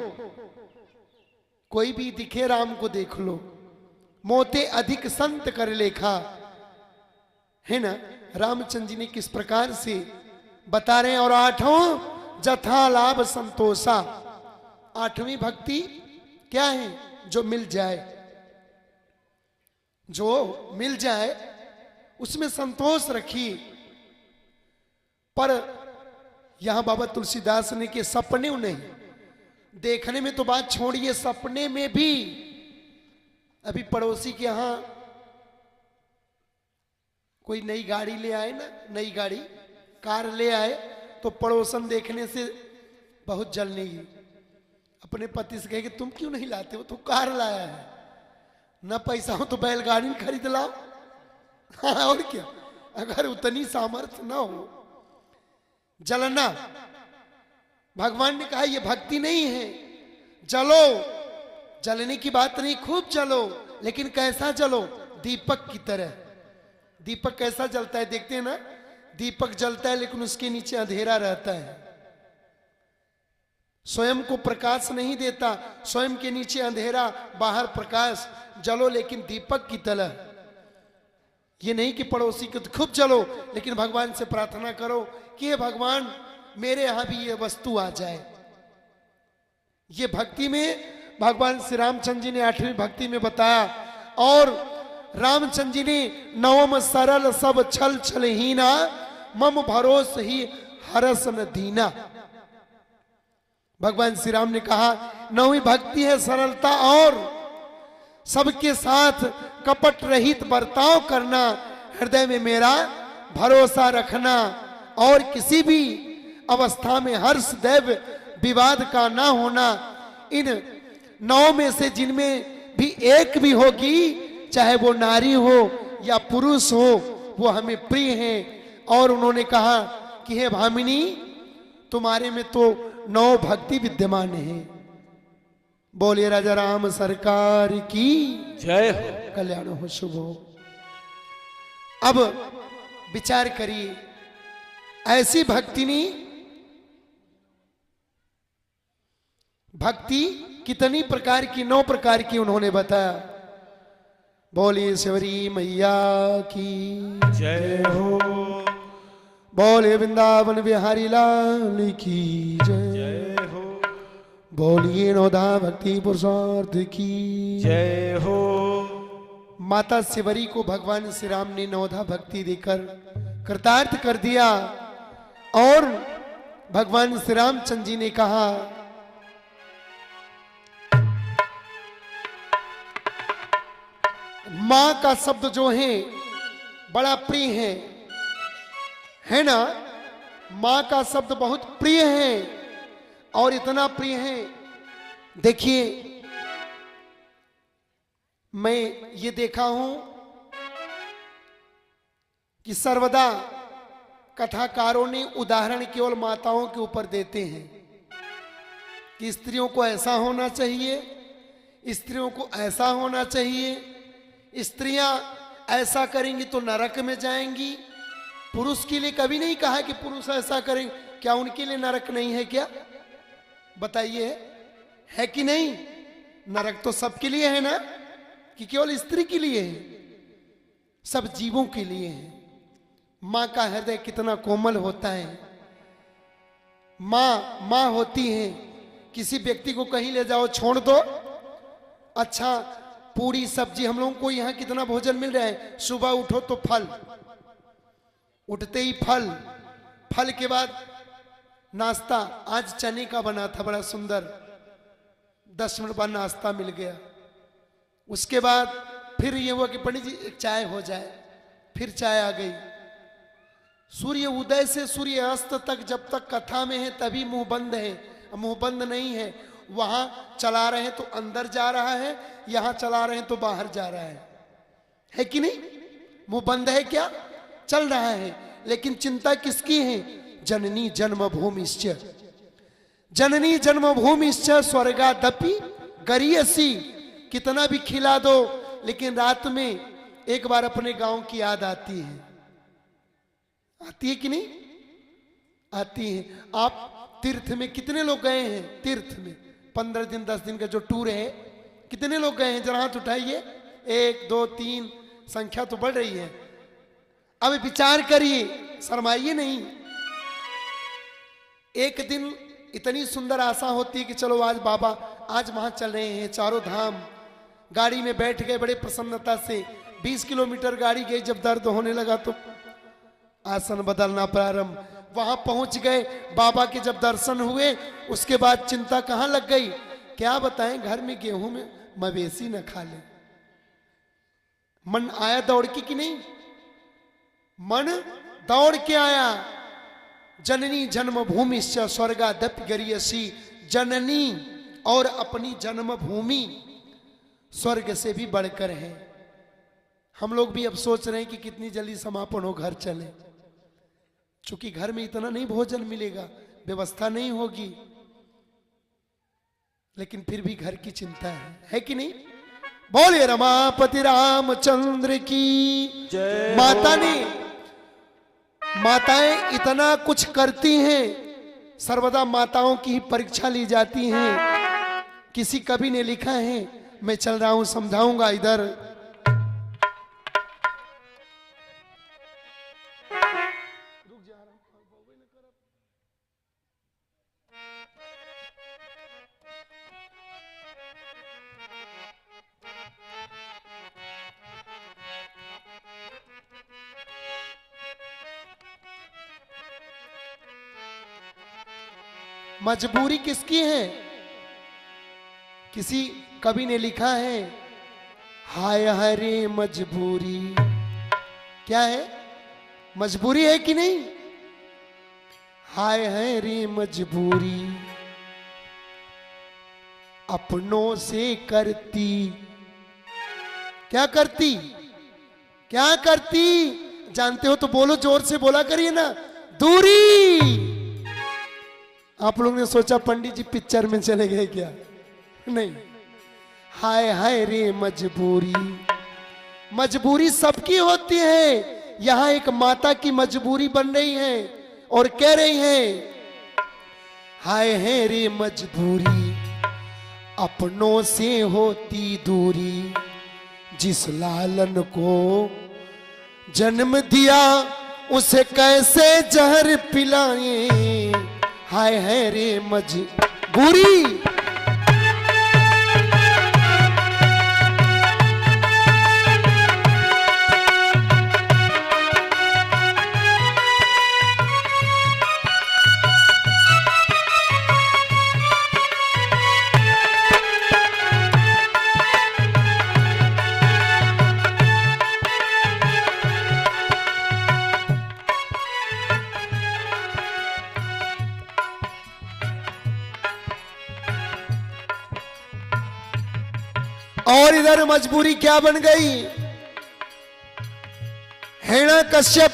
कोई भी दिखे राम को देख लो, मोते अधिक संत कर लेखा, है ना। रामचंद्र जी ने किस प्रकार से बता रहे हैं। और आठवां जथा लाभ संतोषा, आठवीं भक्ति क्या है? जो मिल जाए, जो मिल जाए उसमें संतोष रखिए। पर यहां बाबा तुलसीदास ने के सपने नहीं, देखने में तो बात छोड़िए, सपने में भी। अभी पड़ोसी के यहां कोई नई गाड़ी ले आए ना, नई गाड़ी कार ले आए, तो पड़ोसन देखने से बहुत जलने लगी। अपने पति से कहे कि तुम क्यों नहीं लाते हो, तो कार लाया है, ना पैसा हो तो बैलगाड़ी खरीद लाओ। हाँ, और क्या, अगर उतनी सामर्थ्य ना हो। जलना, भगवान ने कहा ये भक्ति नहीं है। जलो, जलने की बात नहीं, खूब जलो, लेकिन कैसा जलो? दीपक की तरह। दीपक कैसा जलता है देखते हैं ना, दीपक जलता है लेकिन उसके नीचे अंधेरा रहता है, स्वयं को प्रकाश नहीं देता, स्वयं के नीचे अंधेरा, बाहर प्रकाश। जलो लेकिन दीपक की तरह। ये नहीं कि पड़ोसी को तो खूब जलो, लेकिन भगवान से प्रार्थना करो कि हे भगवान मेरे यहां भी ये वस्तु आ जाए। ये भक्ति में भगवान श्री रामचंद्र जी ने 8वीं भक्ति में बताया। और रामचंद्र जी ने नवम सरल सब छल छलहीना, मम भरोस ही हरस न दीना। भगवान श्री राम ने कहा 9वीं भक्ति है सरलता और सबके साथ कपट रहित बर्ताव करना, हृदय में मेरा भरोसा रखना और किसी भी अवस्था में हर्ष दैव विवाद का ना होना। इन 9 में से जिनमें भी एक भी होगी, चाहे वो नारी हो या पुरुष हो, वो हमें प्रिय है। और उन्होंने कहा कि हे भामिनी, तुम्हारे में तो 9 भक्ति विद्यमान है। बोलिए राजा राम सरकार की जय हो। कल्याण हो, शुभ हो। अब विचार करिए, ऐसी भक्तिनी भक्ति कितनी प्रकार की, 9 प्रकार की उन्होंने बताया। बोलिए शिवरी मैया की जय हो। बोलिए वृंदावन बिहारी लाल की जय हो। बोलिए नौधा भक्ति पुरुषार्थ की जय हो। माता शिवरी को भगवान श्री राम ने नौधा भक्ति देकर कृतार्थ कर दिया। और भगवान श्री रामचंद्र जी ने कहा मां का शब्द जो है बड़ा प्रिय है ना, मां का शब्द बहुत प्रिय है। और इतना प्रिय है, देखिए मैं ये देखा हूं कि सर्वदा कथाकारों ने उदाहरण केवल माताओं के ऊपर देते हैं कि स्त्रियों को ऐसा होना चाहिए, स्त्रियों को ऐसा होना चाहिए, स्त्रियां ऐसा करेंगी तो नरक में जाएंगी। पुरुष के लिए कभी नहीं कहा कि पुरुष ऐसा करेंगे। क्या उनके लिए नरक नहीं है क्या? बताइए, है कि नहीं? नरक तो सबके लिए है ना, कि केवल स्त्री के लिए है? सब जीवों के लिए है। मां का हृदय कितना कोमल होता है। मां होती है, किसी व्यक्ति को कहीं ले जाओ, छोड़ दो, अच्छा पूरी सब्जी, हम लोगों को यहाँ कितना भोजन मिल रहा है, सुबह उठो तो फल, उठते ही फल, फल के बाद नाश्ता, आज चने का बना था बड़ा सुंदर, 10 मिनट बाद नाश्ता मिल गया। उसके बाद फिर ये हुआ कि पंडित जी एक चाय हो जाए, फिर चाय आ गई। सूर्य उदय से सूर्य अस्त तक जब तक कथा में है तभी मुंह बंद है, मुंह बंद नहीं है। वहां चला रहे हैं तो अंदर जा रहा है, यहां चला रहे हैं तो बाहर जा रहा है कि नहीं? मुंह बंद है क्या? चल रहा है, लेकिन चिंता किसकी है? जननी जन्मभूमिश्च, जननी जन्मभूमिश्च स्वर्गादपि गरीयसी। कितना भी खिला दो, लेकिन रात में एक बार अपने गांव की याद आती है। आती है कि नहीं? आती है। आप तीर्थ में कितने लोग गए हैं? तीर्थ में 15 दिन 10 दिन का जो टूर है, कितने लोग गए हैं? जरा हाथ उठाइए। 1 2 3, संख्या तो बढ़ रही है। अब विचार करिए, शर्माइए नहीं। एक दिन इतनी सुंदर आशा होती है कि चलो आज बाबा आज वहां चल रहे हैं, चारों धाम। गाड़ी में बैठ गए बड़े प्रसन्नता से। 20 किलोमीटर गाड़ी गई, जब दर्द होने लगा तो आसन बदलना प्रारंभ। वहां पहुंच गए, बाबा के जब दर्शन हुए उसके बाद चिंता कहां लग गई, क्या बताएं, घर में गेहूं में मवेशी न खा ले। मन आया दौड़ की कि नहीं, मन दौड़ के आया। जननी जन्मभूमि स्वर्गादपि गरीयसी, जननी और अपनी जन्मभूमि स्वर्ग से भी बढ़कर है। हम लोग भी अब सोच रहे हैं कि कितनी जल्दी समापन हो, घर चले, क्योंकि घर में इतना नहीं भोजन मिलेगा, व्यवस्था नहीं होगी, लेकिन फिर भी घर की चिंता है कि नहीं। बोले रमापति रामचंद्र की जय। माताएं इतना कुछ करती हैं, सर्वदा माताओं की ही परीक्षा ली जाती हैं। किसी कवि ने लिखा है, मैं चल रहा हूं समझाऊंगा इधर। मजबूरी किसकी है, किसी कवि ने लिखा है, हाय हरे मजबूरी। क्या है, मजबूरी है कि नहीं, हाय हरे मजबूरी अपनों से करती। क्या करती, क्या करती, जानते हो तो बोलो, जोर से बोला करिए ना, दूरी। आप लोग ने सोचा पंडित जी पिक्चर में चले गए क्या, नहीं। हाय हाय रे मजबूरी, मजबूरी सबकी होती है। यहां एक माता की मजबूरी बन रही है और कह रही है, हाय है रे मजबूरी अपनों से होती दूरी, जिस लालन को जन्म दिया उसे कैसे जहर पिलाएं। हाय है रे मजबूरी। और इधर मजबूरी क्या बन गई, हिरण्यकश्यप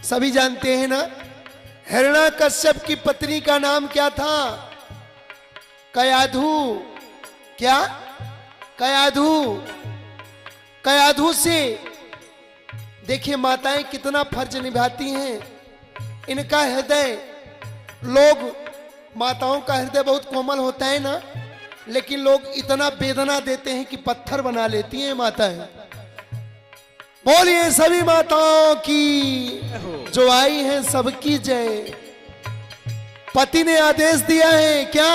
सभी जानते हैं ना, हिरण्यकश्यप की पत्नी का नाम क्या था, कयाधु। क्या, कयाधु। कयाधु से देखिए माताएं कितना फर्ज निभाती हैं। इनका हृदय, लोग माताओं का हृदय बहुत कोमल होता है ना, लेकिन लोग इतना वेदना देते हैं कि पत्थर बना लेती हैं माताएं। बोलिए सभी माताओं की जो आई हैं सबकी जय। पति ने आदेश दिया है, क्या,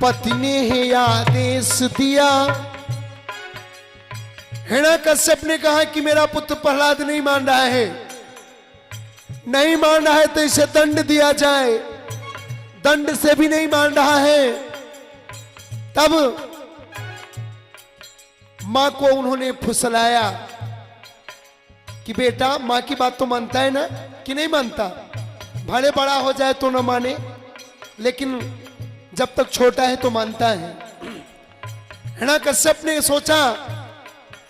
पति ने है आदेश दिया। हिरण्यकश्यप ने कहा कि मेरा पुत्र प्रहलाद नहीं मान रहा है, नहीं मान रहा है तो इसे दंड दिया जाए। दंड से भी नहीं मान रहा है, तब मां को उन्होंने फुसलाया कि बेटा, मां की बात तो मानता है ना, कि नहीं मानता, भले बड़ा हो जाए तो न माने, लेकिन जब तक छोटा है तो मानता है। हिरण्यकश्यप ने सोचा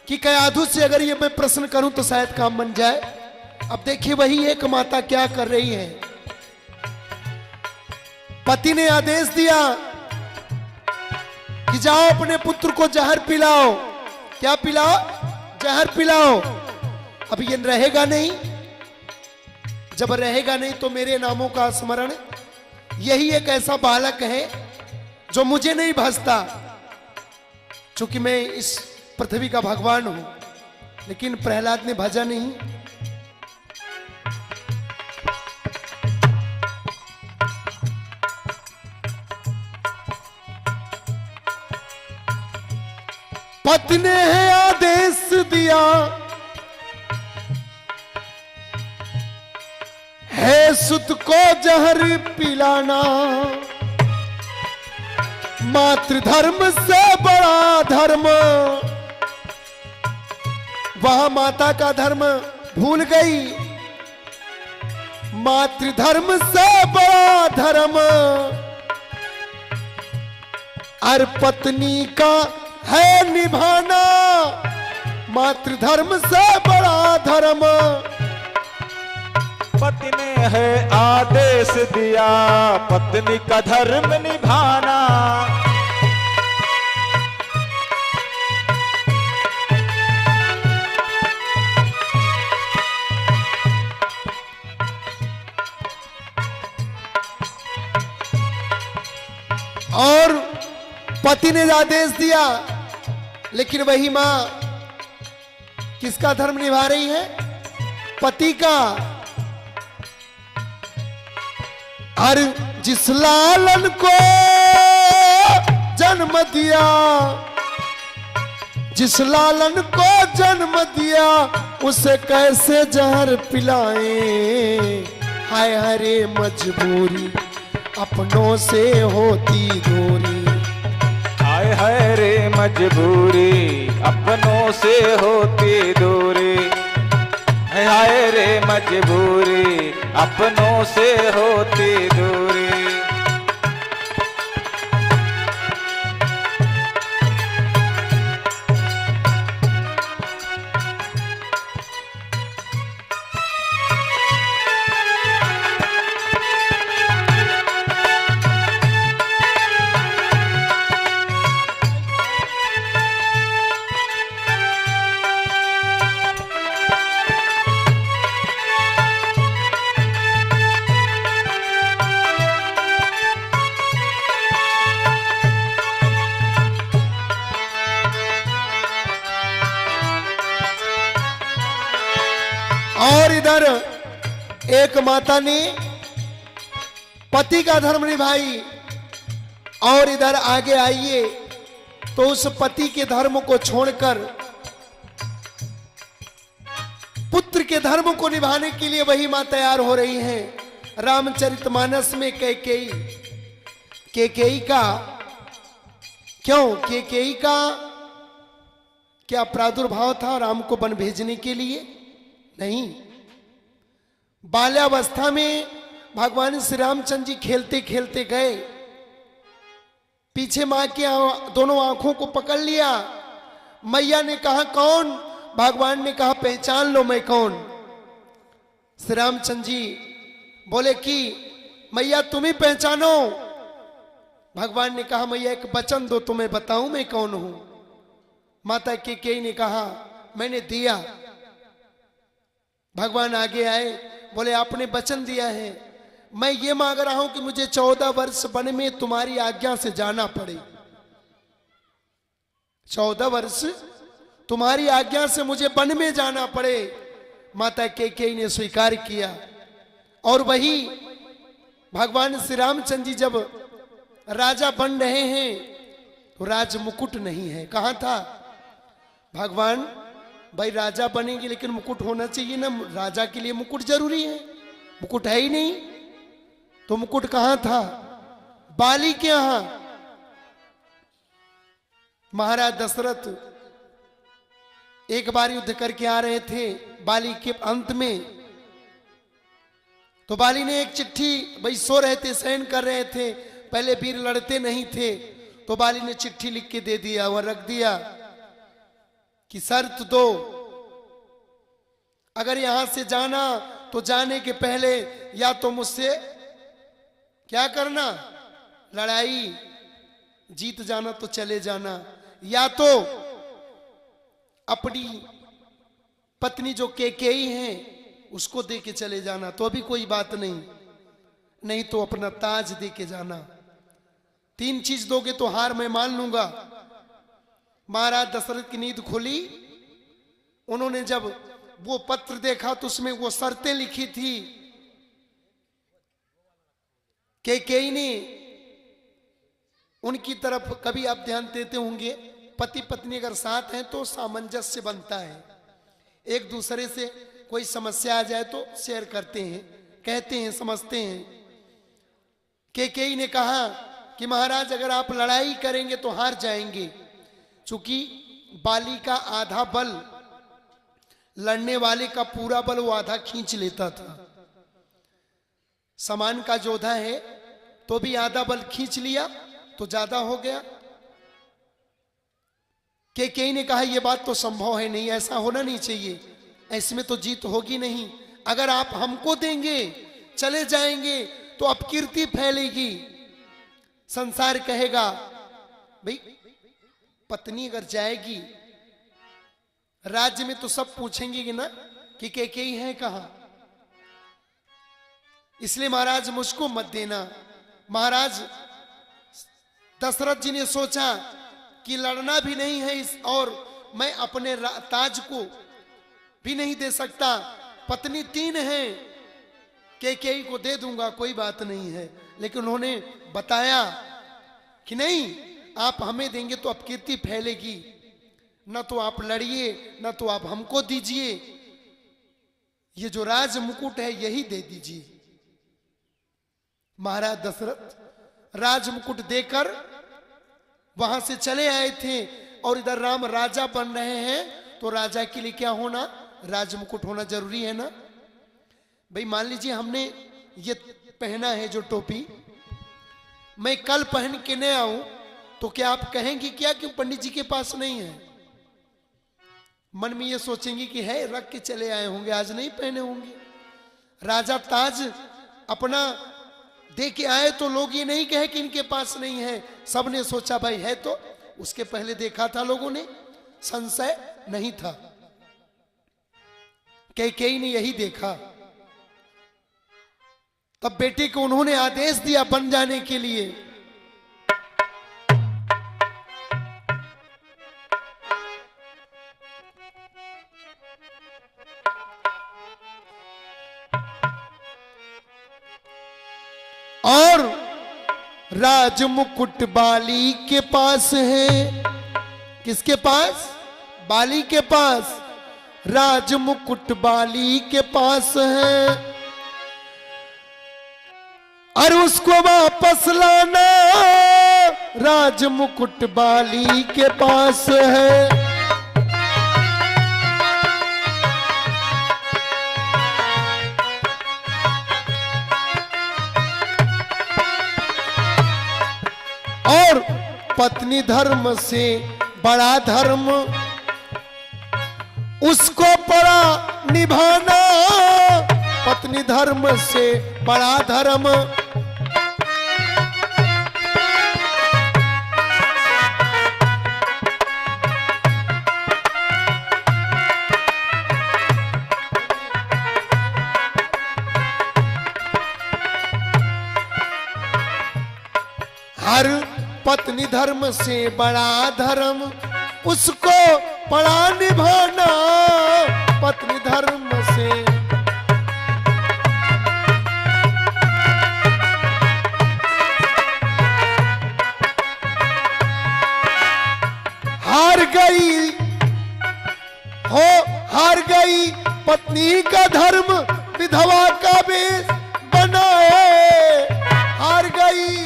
कि कयाधु से अगर ये मैं प्रश्न करूं तो शायद काम बन जाए। अब देखिए वही एक माता क्या कर रही है। पति ने आदेश दिया कि जाओ अपने पुत्र को जहर पिलाओ। क्या पिलाओ, जहर पिलाओ। अब ये रहेगा नहीं, जब रहेगा नहीं तो मेरे नामों का स्मरण, यही एक ऐसा बालक है जो मुझे नहीं भजता, क्योंकि मैं इस पृथ्वी का भगवान हूं। लेकिन प्रहलाद ने भजा नहीं, पति ने है आदेश दिया है सुत को जहर पिलाना, मातृधर्म से बड़ा धर्म। वह माता का धर्म भूल गई, मातृधर्म से बड़ा धर्म और पत्नी का है निभाना, मातृधर्म से बड़ा धर्म। पति ने है आदेश दिया पत्नी का धर्म निभाना, और पति ने आदेश दिया, लेकिन वही मां किसका धर्म निभा रही है? पति का। और जिस लालन को जन्म दिया, जिस लालन को जन्म दिया उसे कैसे जहर पिलाएं? हाय हरे मजबूरी अपनों से होती दूरी, हाय हाय रे मजबूरी अपनों से होती दूरी, हाय रे मजबूरी अपनों से होती दूरी। और इधर एक माता ने पति का धर्म निभाई, और इधर आगे आइए तो उस पति के धर्म को छोड़कर पुत्र के धर्म को निभाने के लिए वही मां तैयार हो रही हैं। रामचरितमानस में कैकेयी का क्या प्रादुर्भाव था राम को वन भेजने के लिए? नहीं। बाल्यावस्था में भगवान श्री रामचंद्र जी खेलते खेलते गए, पीछे मां की दोनों आंखों को पकड़ लिया। मैया ने कहा कौन? भगवान ने कहा पहचान लो मैं कौन। श्री रामचंद्र जी बोले कि मैया तुम ही पहचानो। भगवान ने कहा मैया एक वचन दो तो मैं बताऊं मैं कौन हूं। माता कैकेयी ने कहा मैंने दिया। भगवान आगे आए, बोले आपने वचन दिया है, मैं ये मांग रहा हूं कि मुझे 14 वर्ष वन में तुम्हारी आज्ञा से जाना पड़े। 14 वर्ष तुम्हारी आज्ञा से मुझे वन में जाना पड़े। माता कैकेयी ने स्वीकार किया। और वही भगवान श्री रामचंद्र जी जब राजा बन रहे हैं तो राज मुकुट नहीं है। कहां था भगवान? भाई राजा बनेंगे लेकिन मुकुट होना चाहिए ना, राजा के लिए मुकुट जरूरी है। मुकुट है ही नहीं तो मुकुट कहां था? बाली के यहां। महाराज दशरथ एक बार युद्ध करके आ रहे थे बाली के अंत में, तो बाली ने एक चिट्ठी, भाई सो रहे थे, शयन कर रहे थे, पहले वीर लड़ते नहीं थे, तो बाली ने चिट्ठी लिख के दे दिया और रख दिया कि शर्त दो, अगर यहां से जाना तो जाने के पहले या तो मुझसे क्या करना, लड़ाई जीत जाना तो चले जाना, या तो अपनी पत्नी जो कैकेयी हैं उसको दे के चले जाना तो अभी कोई बात नहीं, नहीं तो अपना ताज दे के जाना। 3 चीज दोगे तो हार मैं मान लूंगा। महाराज दशरथ की नींद खुली। उन्होंने जब वो पत्र देखा तो उसमें वो शर्तें लिखी थी। कैकेयी ने उनकी तरफ, कभी आप ध्यान देते होंगे पति पत्नी अगर साथ हैं तो सामंजस्य बनता है, एक दूसरे से कोई समस्या आ जाए तो शेयर करते हैं, कहते हैं, समझते हैं। केकेई ने कहा कि महाराज अगर आप लड़ाई करेंगे तो हार जाएंगे, क्योंकि बाली का आधा बल लड़ने वाले का पूरा बल वो आधा खींच लेता था। समान का योद्धा है तो भी आधा बल खींच लिया तो ज्यादा हो गया। केकेई ने कहा यह बात तो संभव है नहीं, ऐसा होना नहीं चाहिए, ऐसे में तो जीत होगी नहीं। अगर आप हमको देंगे, चले जाएंगे तो अपकीर्ति फैलेगी, संसार कहेगा भाई पत्नी अगर जाएगी राज्य में तो सब पूछेंगे कि ना कि केकेई है कहां। इसलिए महाराज मुझको मत देना। महाराज दशरथ जी ने सोचा कि लड़ना भी नहीं है और मैं अपने ताज को भी नहीं दे सकता, पत्नी 3 हैं, केकेई को दे दूंगा कोई बात नहीं है। लेकिन उन्होंने बताया कि नहीं, आप हमें देंगे तो अपकीर्ति फैलेगी, न तो आप लड़िए न तो आप हमको दीजिए, ये जो राज मुकुट है यही दे दीजिए। महाराज दशरथ राज मुकुट देकर वहां से चले आए थे और इधर राम राजा बन रहे हैं, तो राजा के लिए क्या होना, राज मुकुट होना जरूरी है ना। भाई मान लीजिए हमने ये पहना है जो टोपी, मैं कल पहन के न आऊं तो क्या आप कहेंगे क्या कि पंडित जी के पास नहीं है? मन में ये सोचेंगे कि है, रख के चले आए होंगे, आज नहीं पहने होंगे। राजा ताज अपना दे के आए तो लोग ये नहीं कहे कि इनके पास नहीं है, सबने सोचा भाई है, तो उसके पहले देखा था लोगों ने, संशय नहीं था। कैकेयी ने यही देखा, तब बेटे को उन्होंने आदेश दिया बन जाने के लिए। और राज मुकुट बाली के पास है। किसके पास? बाली के पास। राज मुकुट बाली के पास है और उसको वापस लाना राज मुकुट बाली के पास है। और पत्नी धर्म से बड़ा धर्म उसको पड़ा निभाना, पत्नी धर्म से बड़ा धर्म। हर पत्नी धर्म से बड़ा धर्म उसको पड़ा निभाना, पत्नी धर्म से। हार गई हो, हार गई पत्नी का धर्म विधवा का वेश बनाए, हार गई।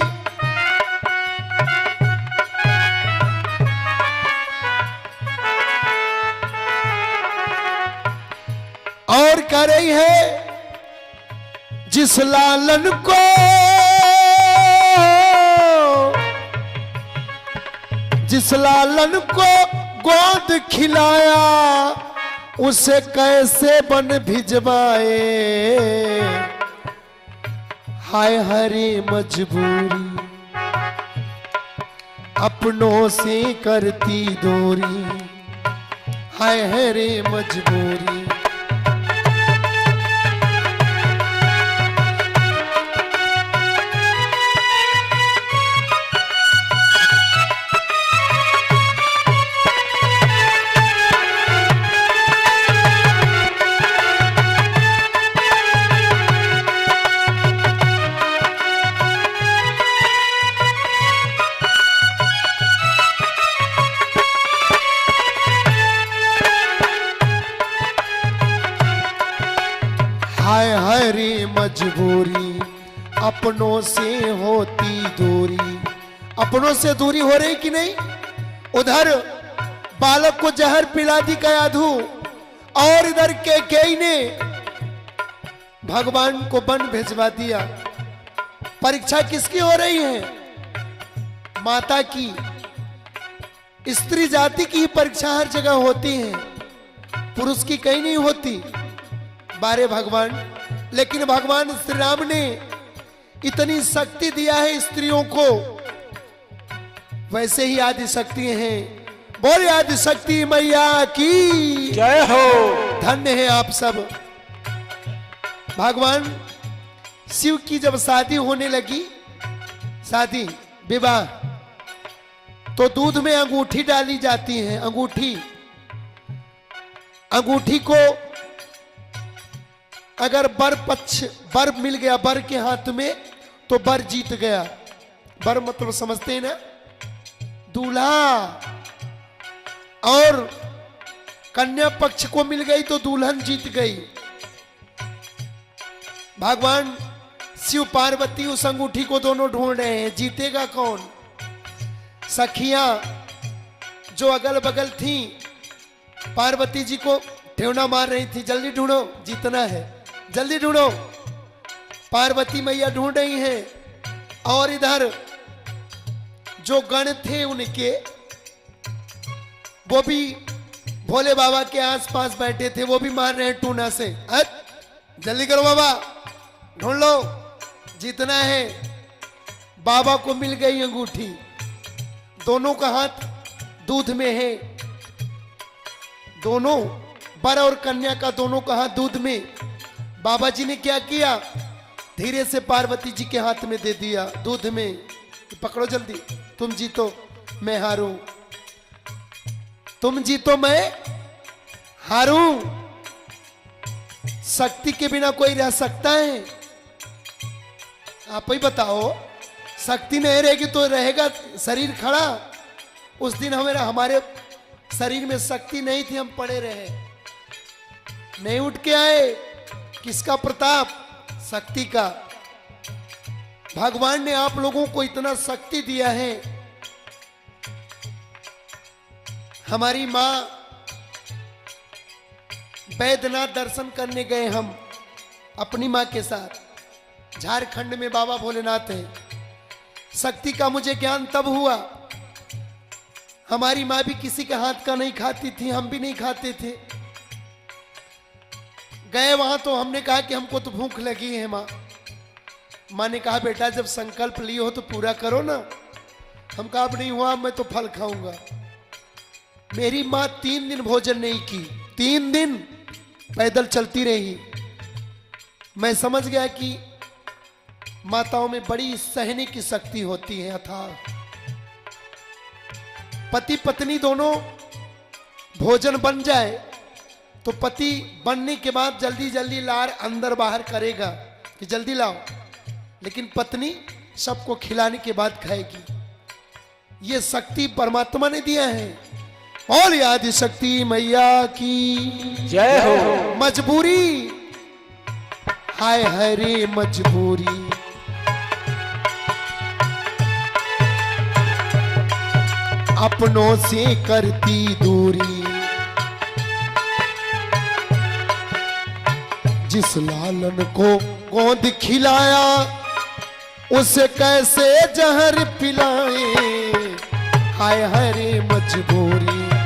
और कह रही है जिस लालन को, जिस लालन को गोद खिलाया उसे कैसे बन भिजवाए, हाय हरे मजबूरी अपनों से करती दूरी, हाय हरे मजबूरी। मजबूरी, अपनों से होती दूरी। अपनों से दूरी हो रही कि नहीं? उधर बालक को जहर पिला दी कयाधु, और इधर कैकेयी ने भगवान को वन भेजवा दिया। परीक्षा किसकी हो रही है? माता की। स्त्री जाति की ही परीक्षा हर जगह होती है, पुरुष की कहीं नहीं होती। बारे भगवान, लेकिन भगवान श्री राम ने इतनी शक्ति दिया है स्त्रियों को, वैसे ही आदि शक्ति हैं। बोले आदि शक्ति मैया की जय हो। धन्य है आप सब। भगवान शिव की जब शादी होने लगी, शादी विवाह, तो दूध में अंगूठी डाली जाती है। अंगूठी, अंगूठी को अगर बर मिल गया बर के हाथ में तो बर जीत गया। बर मतलब समझते हैं ना, दूल्हा। और कन्या पक्ष को मिल गई तो दुल्हन जीत गई। भगवान शिव पार्वती उस अंगूठी को दोनों ढूंढ रहे हैं, जीतेगा कौन? सखियां जो अगल बगल थी पार्वती जी को ठेवना मार रही थी, जल्दी ढूंढो, जीतना है, जल्दी ढूंढो। पार्वती मैया ढूंढ रही हैं, और इधर जो गण थे उनके, वो भी भोले बाबा के आसपास बैठे थे, वो भी मार रहे हैं टूना से। जल्दी करो बाबा, ढूंढ लो, जीतना है। बाबा को मिल गई अंगूठी, दोनों का हाथ दूध में है। दोनों, बर और कन्या का दोनों का हाथ दूध में। बाबा जी ने क्या किया? धीरे से पार्वती जी के हाथ में दे दिया दूध में। पकड़ो जल्दी, तुम जीतो मैं हारूं, तुम जीतो मैं हारूं। शक्ति के बिना कोई रह सकता है? आप ही बताओ। शक्ति नहीं रहेगी तो रहेगा शरीर खड़ा? उस दिन हमारे शरीर में शक्ति नहीं थी, हम पड़े रहे, नहीं उठ के आए। किसका प्रताप? शक्ति का। भगवान ने आप लोगों को इतना शक्ति दिया है। हमारी मां बैद्यनाथ दर्शन करने गए हम अपनी मां के साथ। झारखंड में बाबा भोलेनाथ है। शक्ति का मुझे ज्ञान तब हुआ। हमारी मां भी किसी के हाथ का नहीं खाती थी, हम भी नहीं खाते थे। गए वहां तो हमने कहा कि हमको तो भूख लगी है मां। मां ने कहा बेटा जब संकल्प लिए हो तो पूरा करो ना। हम कहा अब नहीं हुआ, मैं तो फल खाऊंगा। मेरी मां 3 दिन भोजन नहीं की, 3 दिन पैदल चलती रही। मैं समझ गया कि माताओं में बड़ी सहने की शक्ति होती है अथाह। पति पत्नी दोनों भोजन बन जाए तो पति बनने के बाद जल्दी जल्दी लार अंदर बाहर करेगा कि जल्दी लाओ, लेकिन पत्नी सबको खिलाने के बाद खाएगी। ये शक्ति परमात्मा ने दिया है। और आदि शक्ति मैया की जय हो। मजबूरी, हाय हरे मजबूरी, अपनों से करती दूरी। जिस लालन को गोद खिलाया उसे कैसे जहर पिलाए, हाय हरे मजबूरी।